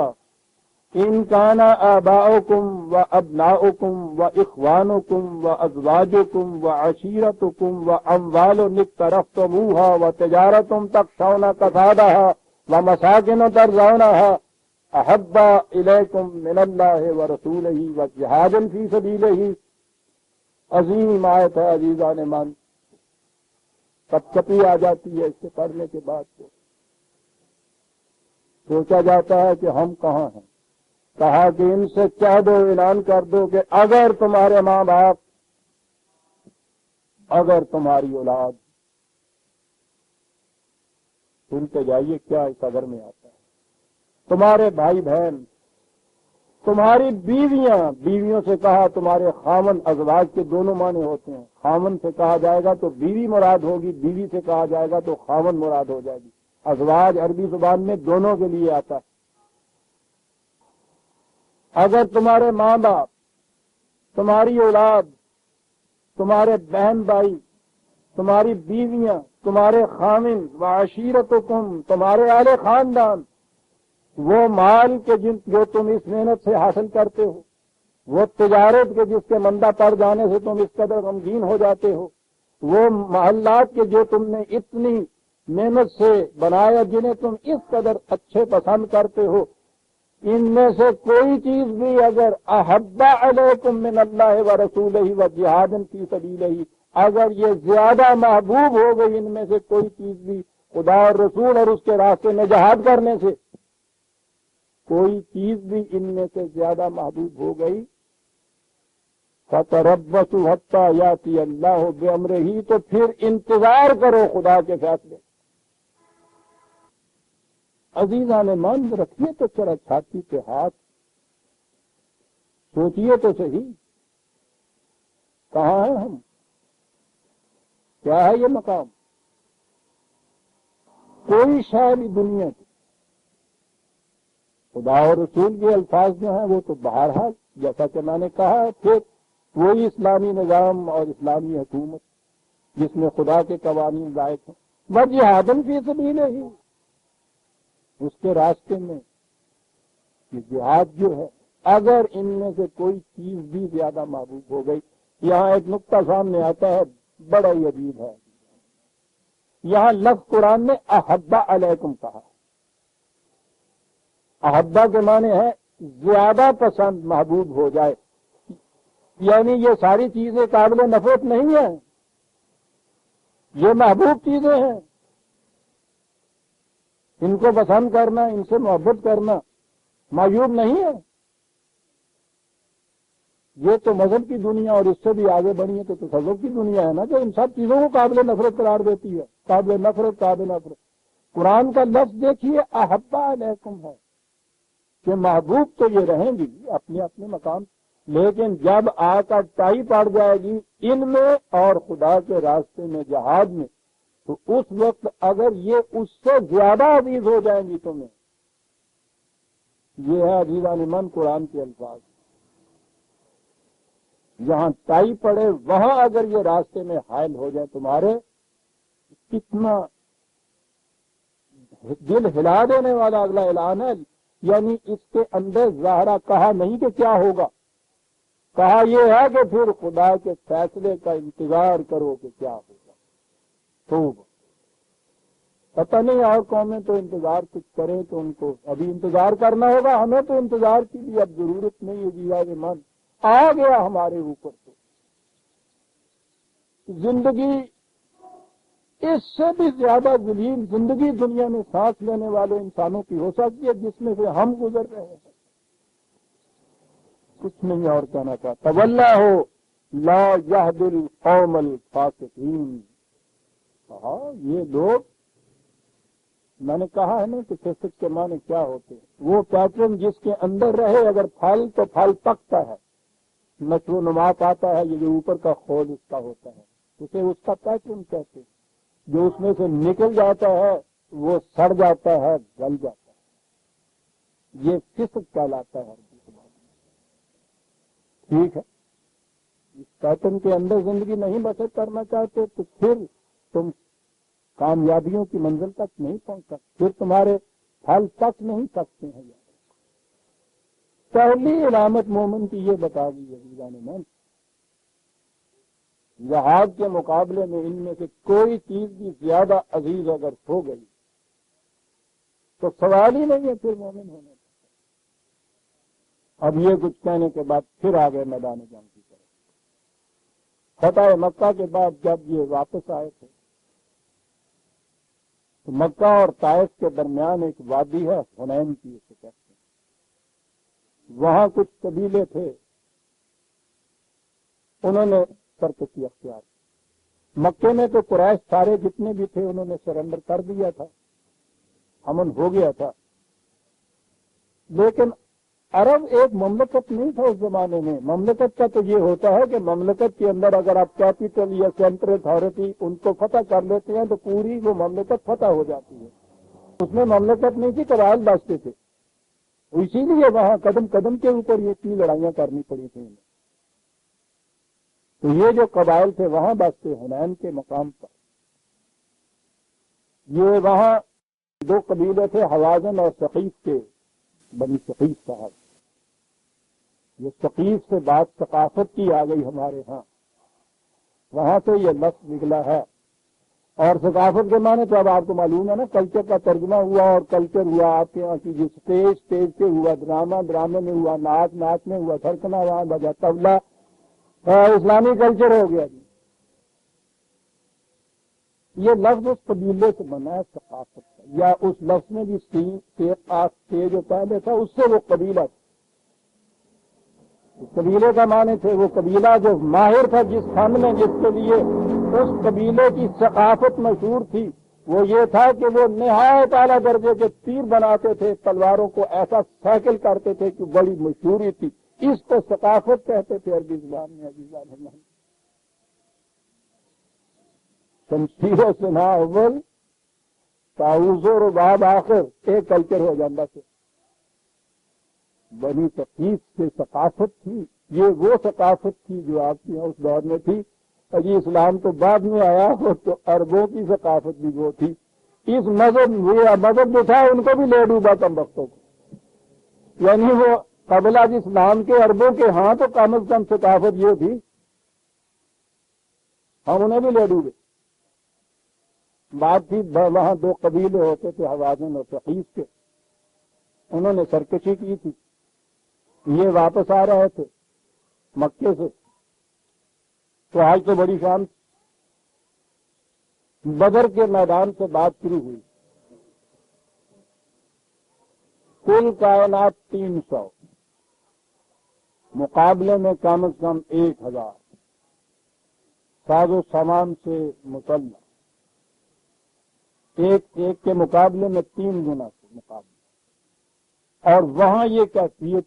ان کان آباؤکم و ابناؤکم و اخوانکم و ازواجکم و عشیرتکم و اموال اقترفتموها و تجارت تخشون کسادها و مساکن ترضونها احب الیکم من اللہ و رسولہ و جہاد فی سبیلہ. عظیم آیت ہے عزیزان من. کپ کپی آ جاتی ہے اس سے پڑھنے کے بعد تو سوچا جاتا ہے کہ ہم کہاں ہیں. کہا کہ ان سے کہہ دو، اعلان کر دو کہ اگر تمہارے ماں باپ، اگر تمہاری اولاد، سنتے جائیے کیا اس اگر میں آتا ہے، تمہارے بھائی بہن، تمہاری بیویاں، بیویوں سے کہا تمہارے خامن، ازواج کے دونوں معنی ہوتے ہیں. خامن سے کہا جائے گا تو بیوی مراد ہوگی، بیوی سے کہا جائے گا تو خامن مراد ہو جائے گی. ازواج عربی زبان میں دونوں کے لیے آتا ہے. اگر تمہارے ماں باپ، تمہاری اولاد، تمہارے بہن بھائی، تمہاری بیویاں، تمہارے خامن و عشیرتکم، تمہارے اہل خاندان، وہ مال کے جو تم اس محنت سے حاصل کرتے ہو، وہ تجارت کے جس کے مندہ پڑ جانے سے تم اس قدر غمگین ہو جاتے ہو، وہ محلات کے جو تم نے اتنی محنت سے بنایا جنہیں تم اس قدر اچھے پسند کرتے ہو، ان میں سے کوئی چیز بھی اگر احب علیکم من اللہ و رسولہ و جہاد فی سبیلہ، اگر یہ زیادہ محبوب ہو گئی ان میں سے کوئی چیز بھی خدا اور رسول اور اس کے راستے میں جہاد کرنے سے، کوئی چیز بھی ان میں سے زیادہ محبوب ہو گئی، فَتَرَبَّصُوا حَتَّىٰ يَأْتِيَ اللَّهُ بِأَمْرِهِ، تو پھر انتظار کرو خدا کے فیصلے. عزیزان من رکھیے تو چرا چھاتی پہ ہاتھ، سوچیے تو صحیح کہاں ہیں ہم، کیا ہے یہ مقام. کوئی شاید دنیا کی خدا اور رسول کے الفاظ جو ہیں وہ تو بہرحال جیسا کہ میں نے کہا ہے، پھر وہی اسلامی نظام اور اسلامی حکومت جس میں خدا کے قوانین ضائع ہیں، وجہاد فی سبیلہ، اس کے راستے میں یہ جہاد جو ہے، اگر ان میں سے کوئی چیز بھی زیادہ محبوب ہو گئی. یہاں ایک نقطہ سامنے آتا ہے بڑا ہی عجیب ہے. یہاں لفظ قرآن نے احبا علیکم کہا. احبا کے معنی ہے زیادہ پسند، محبوب ہو جائے، یعنی یہ ساری چیزیں قابل نفرت نہیں ہیں، یہ محبوب چیزیں ہیں. ان کو پسند کرنا، ان سے محبت کرنا معیوب نہیں ہے. یہ تو مذہب کی دنیا اور اس سے بھی آگے بڑھی ہے تو تصوف کی دنیا ہے نا، جو ان سب چیزوں کو قابل نفرت قرار دیتی ہے. قابل نفرت، قابل نفرت. قرآن کا لفظ دیکھیے احبا علیکم ہے کہ محبوب تو یہ رہیں گی اپنے اپنے مقام، لیکن جب آ کر ٹائی پڑ جائے گی ان میں اور خدا کے راستے میں جہاد میں، تو اس وقت اگر یہ اس سے زیادہ عزیز ہو جائیں گی تمہیں. یہ ہے عزیزان من قرآن کے الفاظ. جہاں ٹائی پڑے وہاں اگر یہ راستے میں حائل ہو جائے تمہارے، کتنا دل ہلا دینے والا اگلا اعلان ہے. یعنی اس کے اندر ظاہرہ کہا نہیں کہ کیا ہوگا، کہا یہ ہے کہ پھر خدا کے فیصلے کا انتظار کرو کہ کیا ہوگا. خوب پتہ نہیں اور قومیں تو انتظار کچھ کریں تو ان کو ابھی انتظار کرنا ہوگا، ہمیں تو انتظار کی بھی اب ضرورت نہیں ہے جی، آج من آ گیا ہمارے اوپر تو زندگی اس سے بھی زیادہ ذلیل زندگی دنیا میں سانس لینے والے انسانوں کی ہو سکتی ہے جس میں سے ہم گزر رہے ہیں۔ کچھ نہیں اور کہنا چاہتا، واللہ لا یہد القوم الفاسقین۔ کہا یہ لوگ، میں نے کہا ہے نا کہ فسق کے معنی کیا ہوتے ہیں، وہ پیٹرن جس کے اندر رہے، اگر پھل تو پھل پکتا ہے، نشو و نما پاتا ہے، یہ جو اوپر کا خول اس کا ہوتا ہے اسے اس کا پیٹرن کہتے ہیں۔ جو اس میں سے نکل جاتا ہے وہ سڑ جاتا ہے، گل جاتا ہے، یہ فسق کہلاتا ہے۔ ٹھیک ہے، اس پیٹرن کے اندر زندگی نہیں بسر کرنا چاہتے تو پھر تم کامیابیوں کی منزل تک نہیں پہنچ سکتے، پھر تمہارے پھل تک نہیں سکتے ہیں۔ پہلی علامت مومن کی یہ بتا دی ہے من، جہاد کے مقابلے میں ان میں سے کوئی چیز بھی زیادہ عزیز اگر ہو گئی تو سوال ہی نہیں ہے پھر مومن ہونے کا۔ اب یہ کچھ کہنے کے بعد پھر آ گئے میدان جنگ کی طرف۔ فتح مکہ کے بعد جب یہ واپس آئے تھے تو مکہ اور طائف کے درمیان ایک وادی ہے، حنین کی اسے کہتے ہیں، وہاں کچھ قبیلے تھے، انہوں نے سرکشی اختیار کی۔ مکے میں تو قریش سارے جتنے بھی تھے انہوں نے سرنڈر کر دیا تھا، امن ہو گیا تھا، لیکن عرب ایک مملکت نہیں تھا اس زمانے میں۔ مملکت کا تو یہ ہوتا ہے کہ مملکت کے اندر اگر آپ کیپٹل یا سینٹرل اتھارٹی ان کو فتح کر لیتے ہیں تو پوری وہ مملکت فتح ہو جاتی ہے۔ اس میں مملکت نہیں تھی، قبائل بستے تھے، اسی لیے وہاں قدم قدم کے اوپر یہ اتنی لڑائیاں کرنی پڑی تھیں انہیں۔ تو یہ جو قبائل تھے وہاں بستے حنین کے مقام پر، یہ وہاں دو قبیلے تھے، حوازن اور ثقیف کے، بنی ثقیف صاحب۔ یہ ثقیف سے بات ثقافت کی آ گئی ہمارے ہاں، وہاں سے یہ لفظ نکلا ہے۔ اور ثقافت کے معنی تو اب آپ کو معلوم ہے نا، کلچر کا ترجمہ ہوا، اور کلچر ہوا آپ کے یہاں کی جو اسٹیج پہ ہوا ڈرامہ، ڈرامے میں ہوا ناچ، ناچ میں ہوا تھرکنا، وہاں بجا طبلہ، اسلامی کلچر ہو گیا جی۔ یہ لفظ اس قبیلے سے بنا ہے ثقافت کا، یا اس لفظ میں بھی سی جو پہلے تھا اس سے وہ قبیلہ تھا۔ قبیلے کا معنی تھے وہ قبیلہ جو ماہر تھا جس فن میں، جس کے لیے اس قبیلے کی ثقافت مشہور تھی، وہ یہ تھا کہ وہ نہایت اعلیٰ درجے کے تیر بناتے تھے، تلواروں کو ایسا سائیکل کرتے تھے کہ بڑی مشہوری تھی، اس کو ثقافت کہتے تھے عربی زبان میں۔ شمشیر و سنا اول تعوذ و رباب آخر، ایک کلچر ہو جاتا تھا۔ بنی ثقیف سے ثقافت تھی، یہ وہ ثقافت تھی جو آپ کے یہاں اس دور میں تھی۔ ابھی اسلام تو بعد میں آیا ہو تو عربوں کی ثقافت بھی وہ تھی۔ اس مذہب جو تھا ان کو بھی لے ڈوبا کم وقتوں کو، یعنی وہ قبل از اسلام کے عربوں کے ہاں تو کم از کم ثقافت یہ تھی، ہم انہیں بھی لے ڈوبے۔ بات تھی وہاں دو قبیلے ہوتے تھے، حوازن اور ثقیف کے، انہوں نے سرکشی کی تھی، یہ واپس آ رہے تھے مکے سے، تو آج تو بڑی شان بدر کے میدان سے بات شروع ہوئی۔ کل کائنات 300، مقابلے میں کم از کم 1000، ساز و سامان سے مسلح، ایک کے مقابلے میں 3 گنا سے مقابلہ۔ اور وہاں یہ کیفیت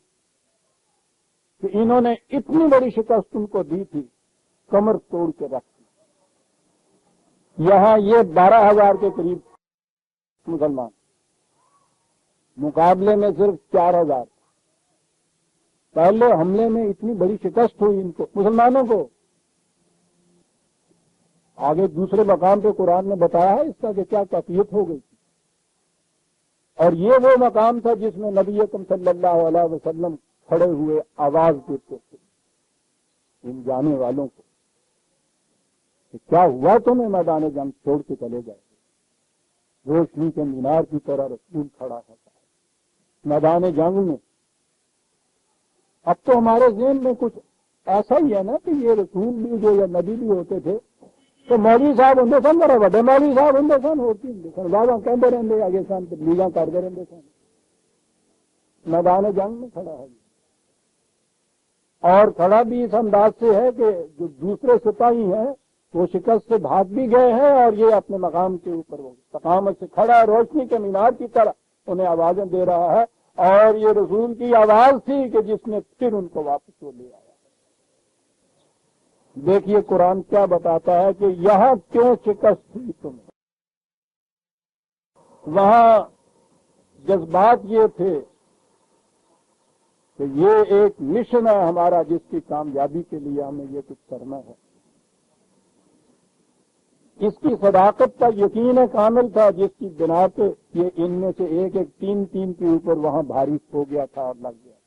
کہ انہوں نے اتنی بڑی شکست ان کو دی تھی، کمر توڑ کے رکھ دی۔ یہاں یہ 12,000 کے قریب مسلمان، مقابلے میں صرف 4,000۔ پہلے حملے میں اتنی بڑی شکست ہوئی ان کو، مسلمانوں کو۔ آگے دوسرے مقام پہ قرآن نے بتایا ہے اس کا کہ کیا کیفیت ہو گئی تھی۔ اور یہ وہ مقام تھا جس میں نبی اکرم صلی اللہ علیہ وسلم کھڑے ہوئے آواز دیتے تھے ان جانے والوں کو کہ کیا ہوا تمہیں میدان جنگ چھوڑ کے چلے گئے۔ روشنی کے مینار کی طرح رسول کھڑا ہوتا ہے میدان جنگ میں۔ اب تو ہمارے ذہن میں کچھ ایسا ہی ہے نا کہ یہ رسول بھی جو یا نبی بھی ہوتے تھے تو مولوی صاحب ہوں سن، میرا بڑے مولوی صاحب ہوں سن، ہوتی ہوں سن، بابا کہتے رہتے آگے سن، تبلیغاں کرتے رہتے سن۔ میدان جنگ میں کھڑا ہے اور کھڑا بھی اس انداز سے ہے کہ جو دوسرے سپاہی ہیں وہ شکست سے بھاگ بھی گئے ہیں اور یہ اپنے مقام کے اوپر وہ استقامت سے کھڑا ہے، روشنی کے مینار کی طرح انہیں آوازیں دے رہا ہے، اور یہ رسول کی آواز تھی کہ جس نے پھر ان کو واپس وہ لے آیا۔ دیکھیے قرآن کیا بتاتا ہے کہ یہاں کیوں شکست ہوئی تمہیں۔ وہاں جذبات یہ تھے کہ یہ ایک مشن ہے ہمارا جس کی کامیابی کے لیے ہمیں یہ کچھ کرنا ہے۔ اس کی صداقت کا یقین کامل تھا جس کی بنا پہ یہ ان میں سے ایک ایک تین کے اوپر وہاں بھاری ہو گیا تھا اور لگ گیا۔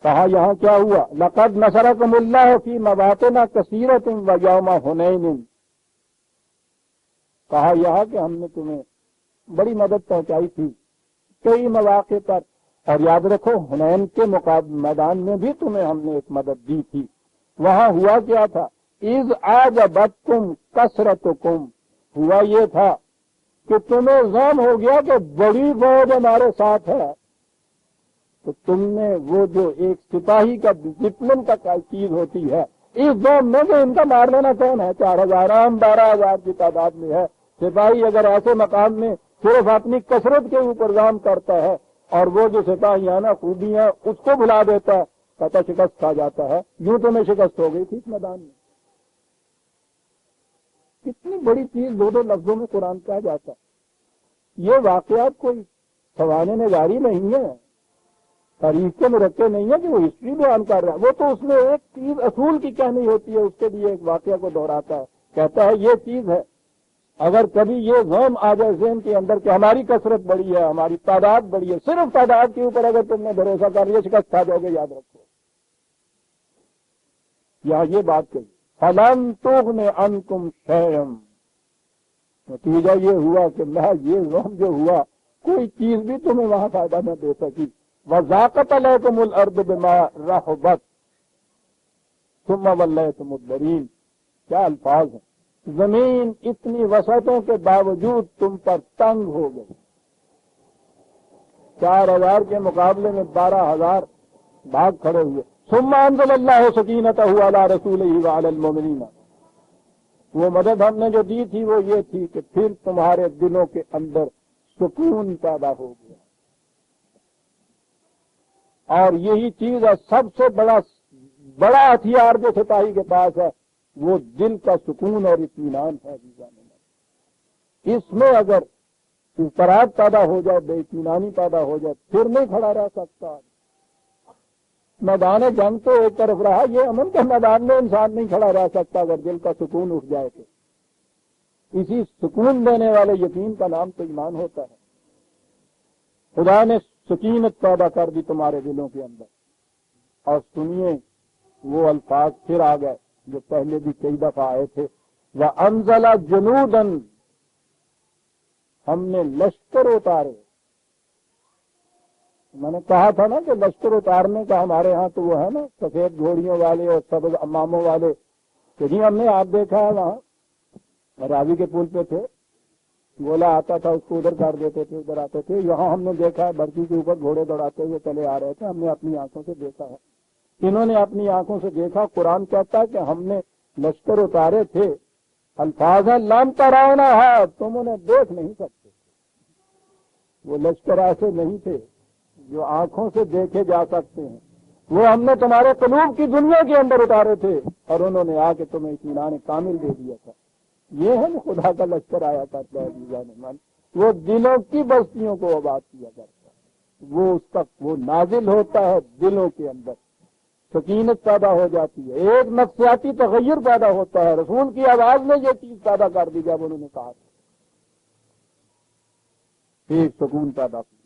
کہا یہاں کیا ہوا؟ لقد نصرکم اللہ فی مواطن کثیرۃ ویوم حنین۔ کہا یہاں کہ ہم نے تمہیں بڑی مدد پہنچائی تھی کئی مواقع پر، اور یاد رکھو حنین کے میدان میں بھی تمہیں ہم نے ایک مدد دی تھی۔ وہاں ہوا کیا تھا؟ اذ اعجبتکم کثرتکم، ہوا یہ تھا کہ تمہیں ظن ہو گیا کہ بڑی فوج ہمارے ساتھ ہے، تو تم نے وہ جو ایک سپاہی کا ڈسپلن کا چیز ہوتی ہے، اس زون میں کہ ان کا مار لینا کون ہے، 4000 عام 12000 کی تعداد میں ہے۔ سپاہی اگر ایسے مقام میں صرف اپنی کثرت کے اوپر ظلم کرتا ہے اور وہ جو سپاہیانہ خوبیاں اس کو بھلا دیتا ہے، پتہ شکست کھا جاتا ہے۔ یوں تو میں شکست ہو گئی تھی اس میدان میں۔ کتنی بڑی چیز دو لفظوں میں قرآن کہا جاتا ہے۔ یہ واقعات کوئی سوانح نگاری نہیں ہے، تاریخ کے مرکے نہیں ہے کہ وہ ہسٹری بیان کر رہا ہے، وہ تو اس میں ایک چیز اصول کی کہنی ہوتی ہے، اس کے لیے ایک واقعہ کو دہراتا ہے، کہتا ہے یہ چیز ہے۔ اگر کبھی یہ ذہن آ جائے ذہن کے اندر کہ ہماری کثرت بڑی ہے، ہماری تعداد بڑی ہے، صرف تعداد کے اوپر اگر تم نے بھروسہ کر لیا شکست کھا جاؤ گے، یاد رکھو۔ یہاں یہ بات کہی فَلَن تُغْنِ عَنْكُمْ شَيْئًا، نتیجہ یہ ہوا کہ یہ ذہن جو ہوا کوئی چیز بھی تمہیں وہاں فائدہ نہ دے سکی۔ وَضَاقَتْ عَلَيْكُمُ الْأَرْضُ بِمَا رَحُبَتْ ثُمَّ وَلَّيْتُمْ مُدْبِرِينَ۔ کیا الفاظ ہیں! زمین اتنی وسعتوں کے باوجود تم پر تنگ ہو گئی، 4000 کے مقابلے میں 12000 بھاگ کھڑے ہوئے۔ ثم انزل اللہ سکینتہ علی رسولہ وعلی المؤمنین، وہ مدد ہم نے جو دی تھی وہ یہ تھی کہ پھر تمہارے دلوں کے اندر سکون پیدا ہو گیا، اور یہی چیز ہے سب سے بڑا ہتھیار جو سپاہی کے پاس ہے، وہ دل کا سکون اور اطمینان ہے۔ اس میں اگر اضطراب پیدا ہو جائے، بے اطمینانی پیدا ہو جائے، پھر نہیں کھڑا رہ سکتا۔ میدان جنگ تو ایک طرف رہا، یہ امن کے میدان میں انسان نہیں کھڑا رہ سکتا اگر دل کا سکون اٹھ جائے تو۔ اسی سکون دینے والے یقین کا نام تو ایمان ہوتا ہے۔ خدا نے سکینت پیدا کر دی تمہارے دلوں کے اندر، اور سنیے وہ الفاظ پھر آ گئے جو پہلے بھی کئی دفعہ آئے تھے۔ وَأَنزَلَ جُنُودًا، ہم نے لشکر اتارے۔ میں نے کہا تھا نا کہ لشکر اتارنے کا ہمارے ہاں تو وہ ہے نا سفید گھوڑیوں والے اور سبز اماموں والے، کہ جی ہم نے آپ دیکھا ہے وہاں راوی کے پل پہ تھے، گولا آتا تھا اس کو ادھر کر دیتے تھے، ادھر آتے تھے۔ یہاں ہم نے دیکھا ہے برکی کے اوپر گھوڑے دوڑاتے ہوئے چلے آ رہے تھے، ہم نے اپنی آنکھوں سے دیکھا ہے۔ انہوں نے اپنی آنکھوں سے دیکھا۔ قرآن کہتا ہے کہ ہم نے لشکر اتارے تھے، الفاظ ہے لم ترونہ ہے، تم انہیں دیکھ نہیں سکتے۔ وہ لشکر ایسے نہیں تھے جو آنکھوں سے دیکھے جا سکتے ہیں، وہ ہم نے تمہارے قلوب کی دنیا کے اندر اتارے تھے، اور انہوں نے آ کے تمہیں اطمینان کامل دے دیا تھا۔ یہ ہے نا خدا کا لشکر آیا کرتا ہے عزیزان من، وہ دلوں کی بستیوں کو آباد کیا کرتا ہے، وہ اس تک وہ نازل ہوتا ہے دلوں کے اندر، سکینت پیدا ہو جاتی ہے، ایک نفسیاتی تغیر پیدا ہوتا ہے۔ رسول کی آواز نے یہ چیز پیدا کر دی جب انہوں نے کہا تھا، ایک سکون پیدا کیا۔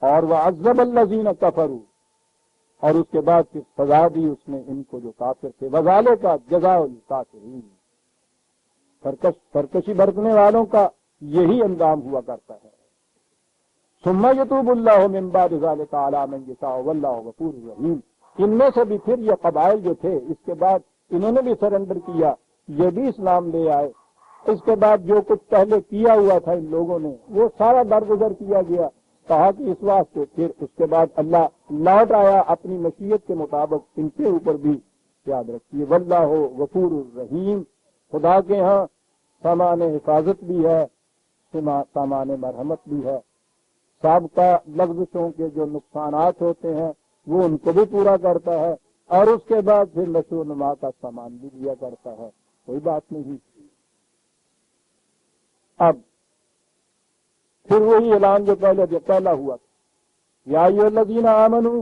اور وَعَذَّبَ الَّذِينَ كَفَرُوا، اور اس کے بعد پھر سزا دی اس نے ان کو جو کافر تھے۔ وَذَلِكَ جَزَاءُ الْكَافِرِينَ، سرکشی برتنے والوں کا یہی انجام ہوا کرتا ہے۔ ثم یتوب اللہ من بعد ذلک علی من یشاء واللہ غفور رحیم۔ ان میں سے بھی پھر یہ قبائل جو تھے اس کے بعد انہوں نے بھی سرنڈر کیا، یہ بھی اسلام لے آئے۔ اس کے بعد جو کچھ پہلے کیا ہوا تھا ان لوگوں نے وہ سارا درگزر کیا گیا، کہا کہ اس واسطے پھر اس کے بعد اللہ لوٹ آیا اپنی مشیت کے مطابق ان کے اوپر بھی یاد رکھیے واللہ غفور الرحیم۔ خدا کے ہاں سامان حفاظت بھی ہے، سامان مرحمت بھی ہے۔ سابقہ لغزشوں کے جو نقصانات ہوتے ہیں وہ ان کو بھی پورا کرتا ہے، اور اس کے بعد پھر نشو و نما کا سامان بھی دیا کرتا ہے، کوئی بات نہیں۔ اب پھر وہی اعلان جو پہلا ہوا تھا، یا ایھا الذین آمنوا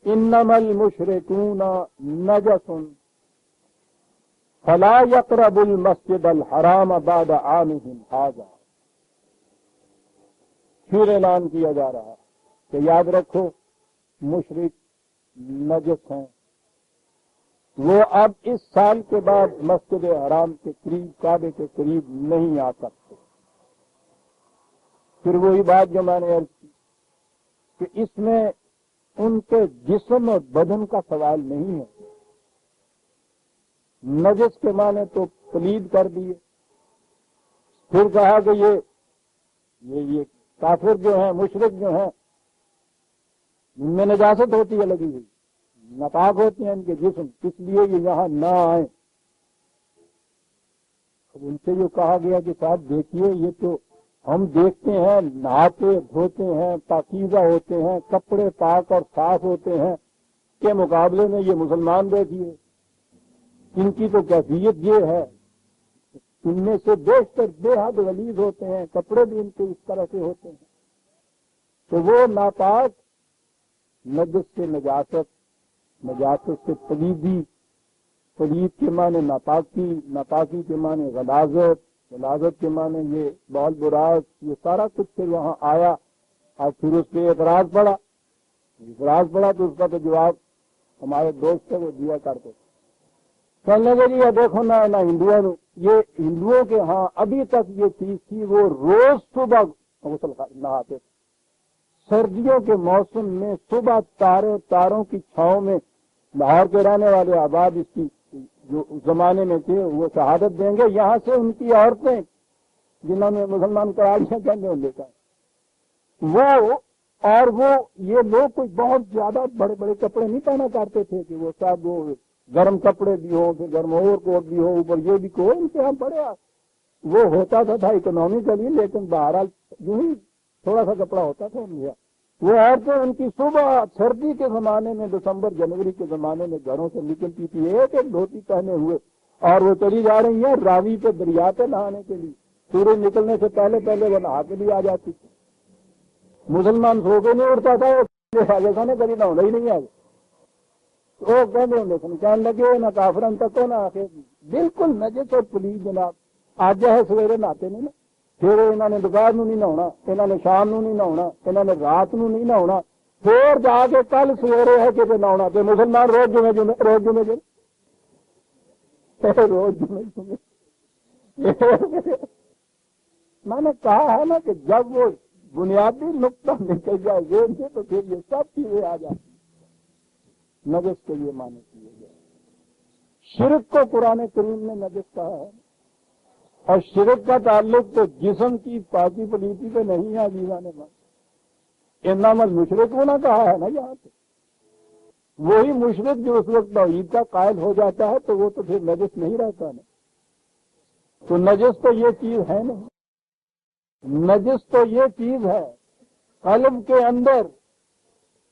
انما المشرکون نجس فلا یقربوا المسجد الحرام بعد عامهم ھذا۔ پھر اعلان کیا جا رہا ہے کہ یاد رکھو مشرک نجس ہیں، وہ اب اس سال کے بعد مسجد حرام کے قریب، کعبے کے قریب نہیں آ سکتے۔ پھر وہی بات جو میں نے عرض کی کہ اس میں ان کے جسم اور بدن کا سوال نہیں ہے۔ نجس کے معنی تو پلید کر دیے، پھر کہا کہ یہ کافر جو ہیں، مشرک جو ہیں، ان میں نجاست ہوتی ہے لگی ہوئی، ناپاک ہوتے ہیں ان کے جسم، اس لیے یہ یہاں نہ آئیں۔ اب ان سے جو کہا گیا کہ صاحب دیکھیے یہ تو ہم دیکھتے ہیں نہاتے دھوتے ہیں، پاکیزہ ہوتے ہیں، کپڑے پاک اور صاف ہوتے ہیں، کے مقابلے میں یہ مسلمان دیکھیے ان کی تو کیفیت یہ ہے، ان میں سے بیشتر بے حد غلیظ ہوتے ہیں، کپڑے بھی ان کے اس طرح سے ہوتے ہیں۔ تو وہ ناپاک، نجس سے نجاست، نجاست سے پلیدی، پلید کے معنی ناپاکی، ناپاکی کے معنی غلاظت، غلاظت کے معنی یہ بال براس، یہ سارا کچھ پھر وہاں آیا۔ اور پھر اس پہ اعتراض پڑا تو اس کا تو جواب ہمارے دوست سے وہ دیا کرتے تھے، کہنے لگے جی دیکھو نہ ہندوؤں، یہ ہندوؤں کے ہاں ابھی تک یہ چیز تھی، وہ روز صبح غسل نہاتے تھے۔ سردیوں کے موسم میں صبح تاروں کی چھاؤں میں، لاہور کے رہنے والے آباد اس کی جو اس زمانے میں تھے وہ شہادت دیں گے، یہاں سے ان کی عورتیں جنہوں نے مسلمان کراڑیاں کہنے لے کر وہ یہ لوگ کوئی بہت زیادہ بڑے بڑے کپڑے نہیں پہنا کرتے تھے کہ وہ سب وہ گرم کپڑے بھی ہوں، پھر گرم اوور کوٹ بھی ہو، اوپر یہ بھی کوئی ان کے ہم بڑے وہ ہوتا تھا اکنامیکلی، لیکن بہرحال یوں ہی تھوڑا سا کپڑا ہوتا تھا ان کا۔ وہ عورتیں ان کی صبح سردی کے زمانے میں، دسمبر جنوری کے زمانے میں گھروں سے نکلتی تھی ایک دھوتی پہنے ہوئے، اور وہ چلی جا رہی ہیں راوی پہ، دریا پہ نہانے کے لیے۔ سورج نکلنے سے پہلے وہ نہا کے لیے آ جاتی تھی۔ مسلمان سو کے نہیں اٹھتا تھا، وہ نے کبھی نہونا ہی نہیں آگے، وہ کہنے لگے نہ کافرن تک نہ آخر، بالکل نجس اور پلیز جناب۔ آج ہے سویرے نہاتے نہیں نا، پھر انہوں نے دوپہر نو نہیں نہونا، انہوں نے شام نو نہیں نہونا، انہوں نے رات نو نہیں نہونا، پھر جا کے کل سویرے ہے کہ نہونا۔ تو مسلمان روز جمعے میں نے کہا ہے نا کہ جب وہ بنیادی نقطہ نکل جائے ذہن سے تو پھر یہ سب چیزیں آ جائیں۔ نجس کے یہ معنی کیے گئے۔ شرک کو قرآن کریم نے نجس کہا ہے، اور شرک کا تعلق تو جسم کی پاکی پلیتی پہ نہیں ہے عزیزان نے انما المشرکون کہا ہے نا یہاں پہ۔ وہی مشرک جو اس وقت توحید کا قائل ہو جاتا ہے تو وہ تو پھر نجس نہیں رہتا نا۔ تو نجس تو یہ چیز ہے نہیں، نجس تو یہ چیز ہے قلب کے اندر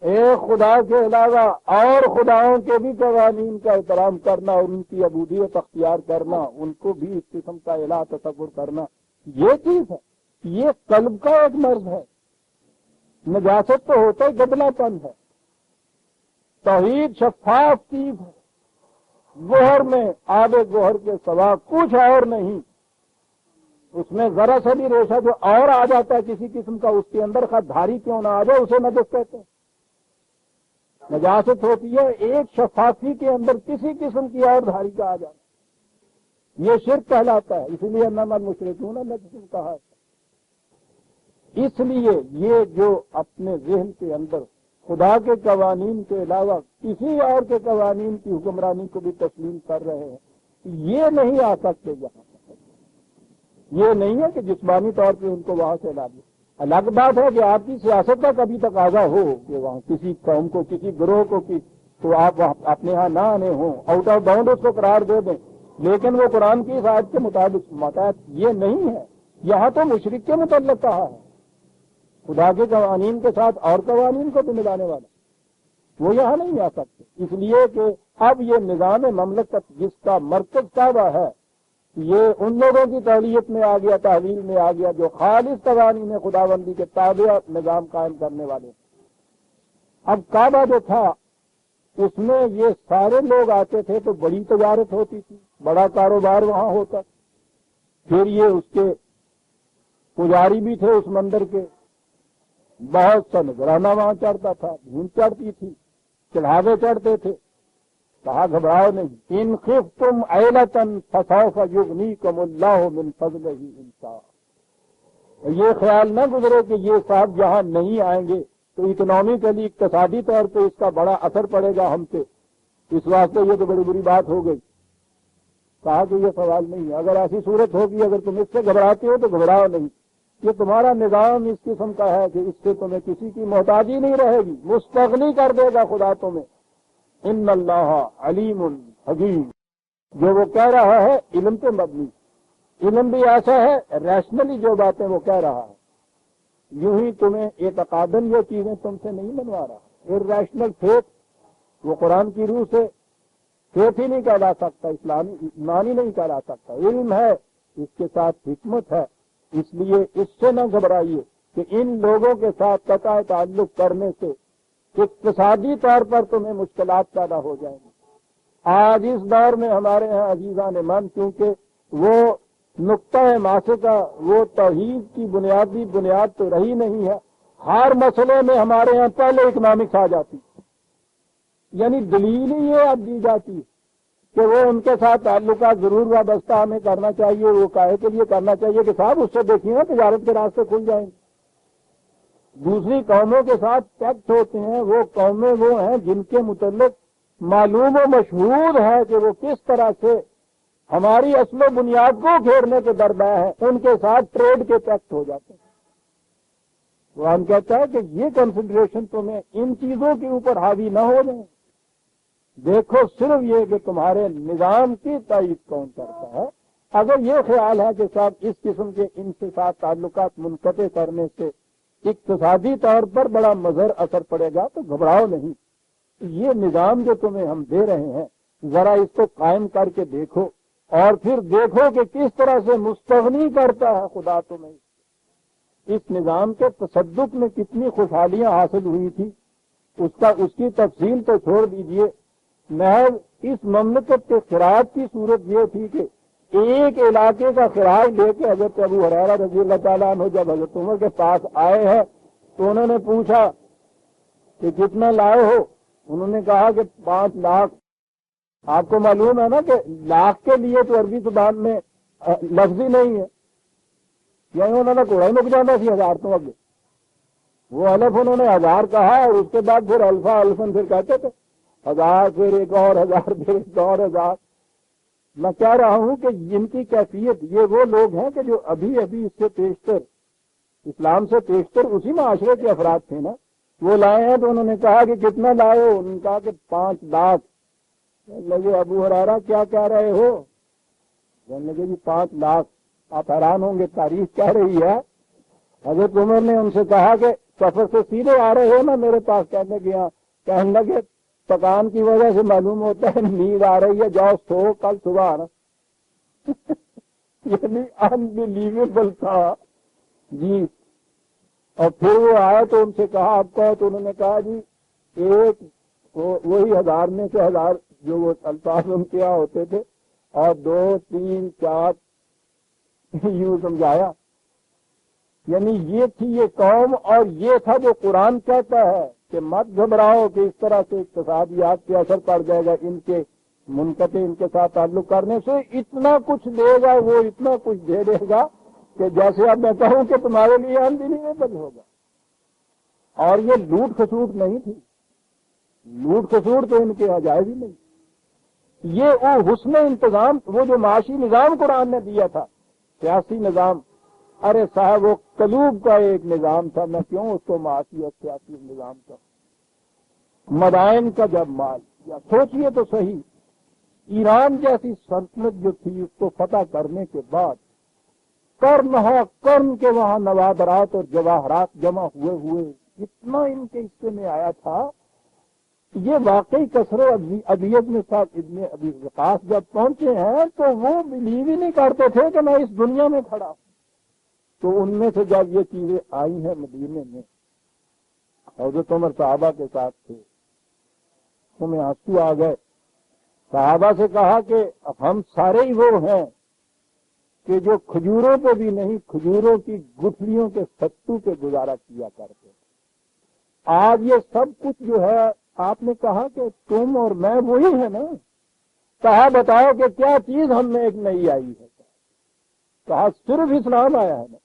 ایک خدا کے علاوہ اور خداؤں کے بھی قوانین کا احترام کرنا اور ان کی عبودیت اختیار کرنا، ان کو بھی اس قسم کا الہ تصور کرنا، یہ چیز ہے، یہ قلب کا ایک مرض ہے۔ نجاست تو ہوتا ہی گدلا پن ہے، توحید شفاف چیز ہے، گوہر میں آب گوہر کے سوا کچھ اور نہیں، اس میں ذرا سا بھی ریشہ جو اور آ جاتا ہے کسی قسم کا، اس کے اندر خواہ دھاری کیوں نہ آ جائے اسے نجس کہتے ہیں۔ نجاست ہوتی ہے ایک شفافی کے اندر کسی قسم کی اور دھاری کا آ جانا۔ یہ شرک کہلاتا ہے، اسی لیے انما المشرکون نجس کہا ہے۔ اس لیے یہ جو اپنے ذہن کے اندر خدا کے قوانین کے علاوہ کسی اور کے قوانین کی حکمرانی کو بھی تسلیم کر رہے ہیں، یہ نہیں آ سکتے یہاں۔ یہ نہیں ہے کہ جسمانی طور پہ ان کو وہاں سے لا دیں۔ الگ بات ہے کہ آپ کی سیاست کا کبھی تقاضا ہو کہ وہاں کسی قوم کو، کسی گروہ کو تو آپ اپنے ہاں نہ آنے ہوں، آؤٹ آف باؤنڈ اس کو قرار دے دیں، لیکن وہ قرآن کی اس آیت کے مطابق یہ نہیں ہے۔ یہاں تو مشرک کے متعلق کہا ہے، خدا کے قوانین کے ساتھ اور قوانین کو بھی ملانے والا، وہ یہاں نہیں آ سکتے، اس لیے کہ اب یہ نظام مملکت جس کا مرکز کعبہ ہے، یہ ان لوگوں کی تحلیت میں آ گیا، تحویل میں آ گیا جو خالص قوانین خداوندی کے تابع نظام قائم کرنے والے۔ اب کعبہ جو تھا اس میں یہ سارے لوگ آتے تھے تو بڑی تجارت ہوتی تھی، بڑا کاروبار وہاں ہوتا، پھر یہ اس کے پجاری بھی تھے اس مندر کے، بہت سا نذرانہ وہاں چڑھتا تھا، دھون چڑھتی تھی، چڑھاوے چڑھتے تھے۔ کہا گھبراؤ نہیں، ان خفتم عیلۃ فسوف یغنیکم اللہ من فضلہ ان شاء۔ یہ خیال نہ گزرے کہ یہ صاحب یہاں نہیں آئیں گے تو اکنامیکلی، اقتصادی طور پہ اس کا بڑا اثر پڑے گا ہم پہ، اس واسطے یہ تو بڑی بری بات ہو گئی۔ کہا کہ یہ سوال نہیں ہے، اگر ایسی صورت ہوگی، اگر تم اس سے گھبراتے ہو تو گھبراؤ نہیں، یہ تمہارا نظام اس قسم کا ہے کہ اس سے تمہیں کسی کی محتاجی نہیں رہے گی، مستغنی کر دے گا خدا تمہیں۔ ان اللہ علیم حکیم، جو وہ کہہ رہا ہے علم پہ مبنی، علم بھی ایسا ہے ریشنلی جو باتیں وہ کہہ رہا ہے، یوں ہی تمہیں اعتقاداً یہ چیزیں تم سے نہیں منوا رہا۔ ریشنل فیتھ وہ قرآن کی روح سے فیتھ ہی نہیں کہلا سکتا، اسلامی ایمان ہی نہیں کہلا سکتا، علم ہے، اس کے ساتھ حکمت ہے۔ اس لیے اس سے نہ گھبرائیے کہ ان لوگوں کے ساتھ قطع تعلق کرنے سے اقتصادی طور پر تمہیں مشکلات پیدا ہو جائیں گی۔ آج اس دور میں ہمارے ہاں عزیزان من، کیونکہ وہ نقطۂ ماسکہ، وہ توحید کی بنیاد تو رہی نہیں ہے، ہر مسئلے میں ہمارے ہاں پہلے اکنامکس آ جاتی، یعنی دلیل ہی یہ اب دی جاتی کہ وہ ان کے ساتھ تعلقات ضرور وابستہ ہمیں کرنا چاہیے، وہ کاہے کے لیے کرنا چاہیے کہ صاحب اس سے دیکھیے نا تجارت کے راستے کھل جائیں گے۔ دوسری قوموں کے ساتھ پیکٹ ہوتے ہیں، وہ قومیں وہ ہیں جن کے متعلق معلوم و مشہور ہے کہ وہ کس طرح سے ہماری اصل و بنیاد کو گھیرنے کے دربار ہیں، ان کے ساتھ ٹریڈ کے پیکٹ ہو جاتے ہیں۔ قرآن کہتا ہے کہ یہ کنسیڈریشن تمہیں ان چیزوں کے اوپر حاوی نہ ہو جائیں، دیکھو صرف یہ کہ تمہارے نظام کی تائید کون کرتا ہے۔ اگر یہ خیال ہے کہ صاحب اس قسم کے ان کے ساتھ تعلقات منقطع کرنے سے اقتصادی طور پر بڑا مضر اثر پڑے گا تو گھبراؤ نہیں، یہ نظام جو تمہیں ہم دے رہے ہیں ذرا اس کو قائم کر کے دیکھو، اور پھر دیکھو کہ کس طرح سے مستغنی کرتا ہے خدا تمہیں۔ اس نظام کے تصدق میں کتنی خوشحالیاں حاصل ہوئی تھی، اس کی تفصیل تو چھوڑ دیجئے، محض اس مملکت کے خراج کی صورت یہ تھی کہ ایک علاقے کا خراج لے کے حضرت ابو ہریرہ رضی اللہ تعالیٰ عنہ جب حضرت عمر کے پاس آئے ہیں تو انہوں نے پوچھا کہ کتنا لائے ہو؟ انہوں نے کہا کہ 5 لاکھ۔ آپ کو معلوم ہے نا کہ لاکھ کے لیے تو عربی زبان میں لفظ ہی نہیں ہے، یعنی انہوں نے کوڑا ہی مک جانا سی 1000 تو اگے، وہ الف انہوں نے 1000 کہا اور اس کے بعد پھر الفا الفن پھر کہتے تھے 1000، پھر ایک اور 1000، پھر ایک اور 1000۔ میں کہہ رہا ہوں کہ جن کی کیفیت، یہ وہ لوگ ہیں کہ جو ابھی اس سے پیشتر، اسلام سے پیشتر اسی معاشرے کے افراد تھے نا، وہ لائے ہیں تو انہوں نے کہا کہ کتنا لائے ہو؟ انہوں نے کہا کہ 5 لاکھ۔ لگے ابو ہریرہ کیا کہہ رہے ہو؟ کہنے لگے جی 5 لاکھ۔ آپ حیران ہوں گے، تاریخ کہہ رہی ہے حضرت عمر نے ان سے کہا کہ سفر سے سیدھے آ رہے ہو نا میرے پاس؟ کہنے لگے تکان کی وجہ سے معلوم ہوتا ہے نیند آ رہی ہے، جاؤ سو، کل صبح آنا۔ یعنی انبلیویبل تھا جی۔ اور پھر وہ آئے تو ان سے کہا آپ کو، تو انہوں نے کہا جی ایک وہی 1000 میں سے 1000 جو وہ الفاظ ان کے یہاں ہوتے تھے، اور 2 3 4 یوں سمجھایا۔ یعنی یہ تھی یہ قوم، اور یہ تھا جو قرآن کہتا ہے کہ مت گھبراؤ کہ اس طرح سے اقتصادیات پہ اثر پڑ جائے گا ان کے منقطع ان کے ساتھ تعلق کرنے سے اتنا کچھ دے گا، وہ اتنا کچھ دے دے گا کہ جیسے اب میں کہوں کہ تمہارے لیے انبلیویبل ہوگا۔ اور یہ لوٹ کھسوٹ نہیں تھی، لوٹ کھسوٹ تو ان کے یہاں جائز ہی نہیں۔ یہ وہ حسن انتظام، وہ جو معاشی نظام قرآن نے دیا تھا، سیاسی نظام، ارے صاحب وہ قلوب کا ایک نظام تھا، میں کیوں اس کو معاشی اور سیاسی نظام کا، مدائن کا جب مال، یا سوچئے تو صحیح، ایران جیسی سلطنت جو تھی اس کو فتح کرنے کے بعد کرن کے وہاں نوادرات اور جواہرات جمع ہوئے اتنا ان کے حصے میں آیا تھا، یہ واقعی کثر و ابیت میں ساتھ ابن ابی وقاص جب پہنچے ہیں تو وہ بلیو ہی نہیں کرتے تھے کہ میں اس دنیا میں کھڑا ہوں۔ تو ان میں سے جب یہ چیزیں آئی ہیں مدینے میں، حضرت عمر صحابہ کے ساتھ تھے، انہیں آنسو آ گئے، صحابہ سے کہا کہ اب ہم سارے ہی وہ ہیں کہ جو کھجوروں پہ بھی نہیں، کھجوروں کی گٹھلیوں کے ستو پہ گزارا کیا کرتے، آج یہ سب کچھ جو ہے آپ نے کہا کہ تم اور میں وہی ہے نا، کہا بتاؤ کہ کیا چیز ہم میں ایک نئی آئی ہے، کہا صرف اسلام آیا ہے نا،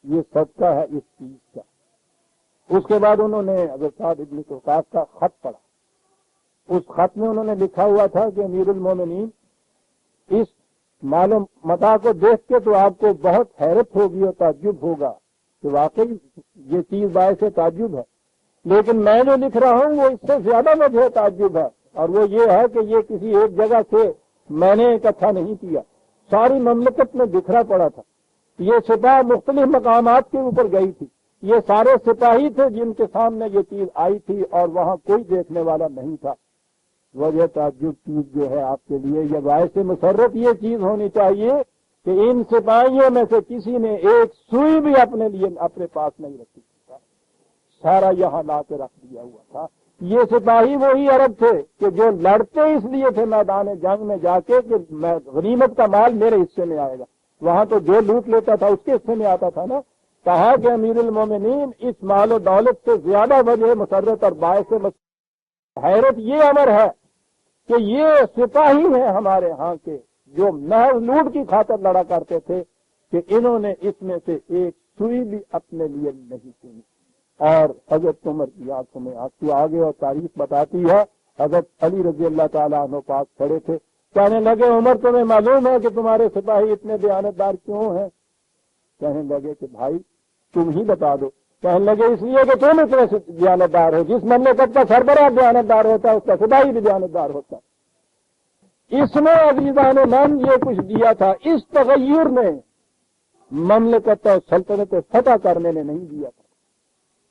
یہ صدقہ ہے اس چیز کا۔ اس کے بعد انہوں نے حضرت سعد ابن وقاص کا خط پڑھا، اس خط میں انہوں نے لکھا ہوا تھا کہ امیر المومنین، اس مال و متاع کو دیکھ کے تو آپ کو بہت حیرت ہوگی اور تعجب ہوگا کہ واقعی یہ چیز باعث تعجب ہے، لیکن میں جو لکھ رہا ہوں وہ اس سے زیادہ وجہ تعجب ہے، اور وہ یہ ہے کہ یہ کسی ایک جگہ سے میں نے اکٹھا نہیں کیا، ساری مملکت میں بکھرا پڑا تھا، یہ سپاہ مختلف مقامات کے اوپر گئی تھی، یہ سارے سپاہی تھے جن کے سامنے یہ چیز آئی تھی اور وہاں کوئی دیکھنے والا نہیں تھا۔ وجہ تعجب چیز جو ہے آپ کے لیے یہ باعث مسرت یہ چیز ہونی چاہیے کہ ان سپاہیوں میں سے کسی نے ایک سوئی بھی اپنے لیے اپنے پاس نہیں رکھی تھی، سارا یہاں لا کے رکھ دیا ہوا تھا۔ یہ سپاہی وہی عرب تھے کہ جو لڑتے اس لیے تھے میدان جنگ میں جا کے کہ غنیمت کا مال میرے حصے میں آئے گا، وہاں تو جو لوٹ لیتا تھا اس کے حصے میں آتا تھا نا۔ کہا کہ امیر المومنین اس مال و دولت سے زیادہ وجہ مسرت اور باعث حیرت یہ امر ہے کہ یہ سپاہی ہیں ہمارے ہاں کے جو محض لوٹ کی خاطر لڑا کرتے تھے کہ انہوں نے اس میں سے ایک سوئی بھی اپنے لیے نہیں سنی۔ اور حضرت عمر کی آنکھوں میں آنسو آگے، اور تاریخ بتاتی ہے حضرت علی رضی اللہ تعالیٰ عنہ پاس کھڑے تھے، کہنے لگے عمر تمہیں معلوم ہے کہ تمہارے سپاہی اتنے دیانتدار کیوں ہیں؟ کہنے لگے کہ بھائی تم ہی بتا دو۔ کہنے لگے اس لیے کہ تم اتنے دیانتدار ہو، جس مملکت کا سربراہ دیانتدار ہوتا ہے اس کا سپاہی بھی دیانتدار ہوتا ہے۔ اس نے عزیزان من یہ کچھ دیا تھا، اس تغیر نے مملکت اور سلطنت فتح کرنے نے نہیں دیا تھا۔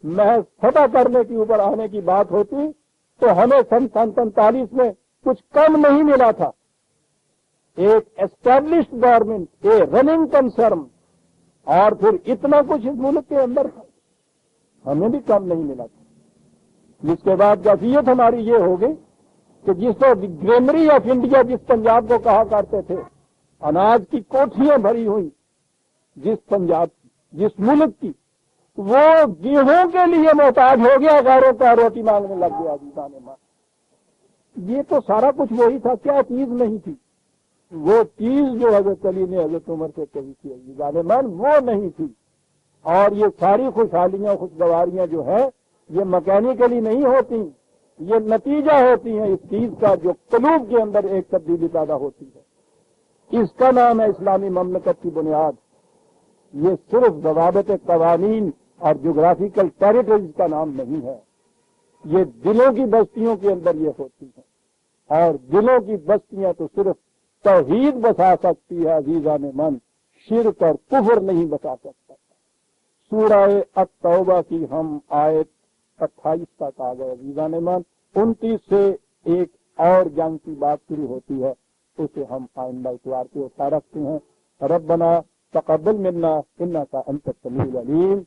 محض فتح کرنے کے اوپر آنے کی بات ہوتی تو ہمیں سن 47 میں کچھ کم نہیں ملا تھا، ایک established government, a running concern, اور پھر اتنا کچھ اس ملک کے اندر تھا، ہمیں بھی کم نہیں ملا تھا۔ جس کے بعد کیفیت ہماری یہ ہو گئی کہ جس کو گرینری آف انڈیا جس پنجاب کو کہا کرتے تھے، اناج کی کوٹھیاں بھری ہوئی جس پنجاب کی، جس ملک کی، وہ گیہوں کے لیے محتاج ہو گیا، غیروں کا روٹی مانگنے لگ گیا عزیزان ماں۔ یہ تو سارا کچھ وہی تھا، کیا چیز نہیں تھی؟ وہ چیز جو حضرت علی نے حضرت عمر سے کہی تھی عزیزان مان، وہ نہیں تھی۔ اور یہ ساری خوشحالیاں خوشگواریاں جو ہے یہ مکینیکلی نہیں ہوتی، یہ نتیجہ ہوتی ہیں اس چیز کا جو قلوب کے اندر ایک تبدیلی پیدا ہوتی ہے۔ اس کا نام ہے اسلامی مملکت کی بنیاد۔ یہ صرف ضوابط قوانین اور جغرافیکل ٹیریٹریز کا نام نہیں ہے، یہ دلوں کی بستیوں کے اندر یہ ہوتی ہے، اور دلوں کی بستیاں تو صرف توحید بسا سکتی ہے عزیزان من، شرک اور کفر نہیں بسا سکتا۔ سورہ التوبہ کی ہم آیت 28 تک آ گئے عزیزان من، 29 سے ایک اور جنگ کی بات شروع ہوتی ہے، اسے ہم آئندہ اتوار کو اٹھا رکھتے ہیں۔ ربنا تقبل منا انک انت السمیع العلیم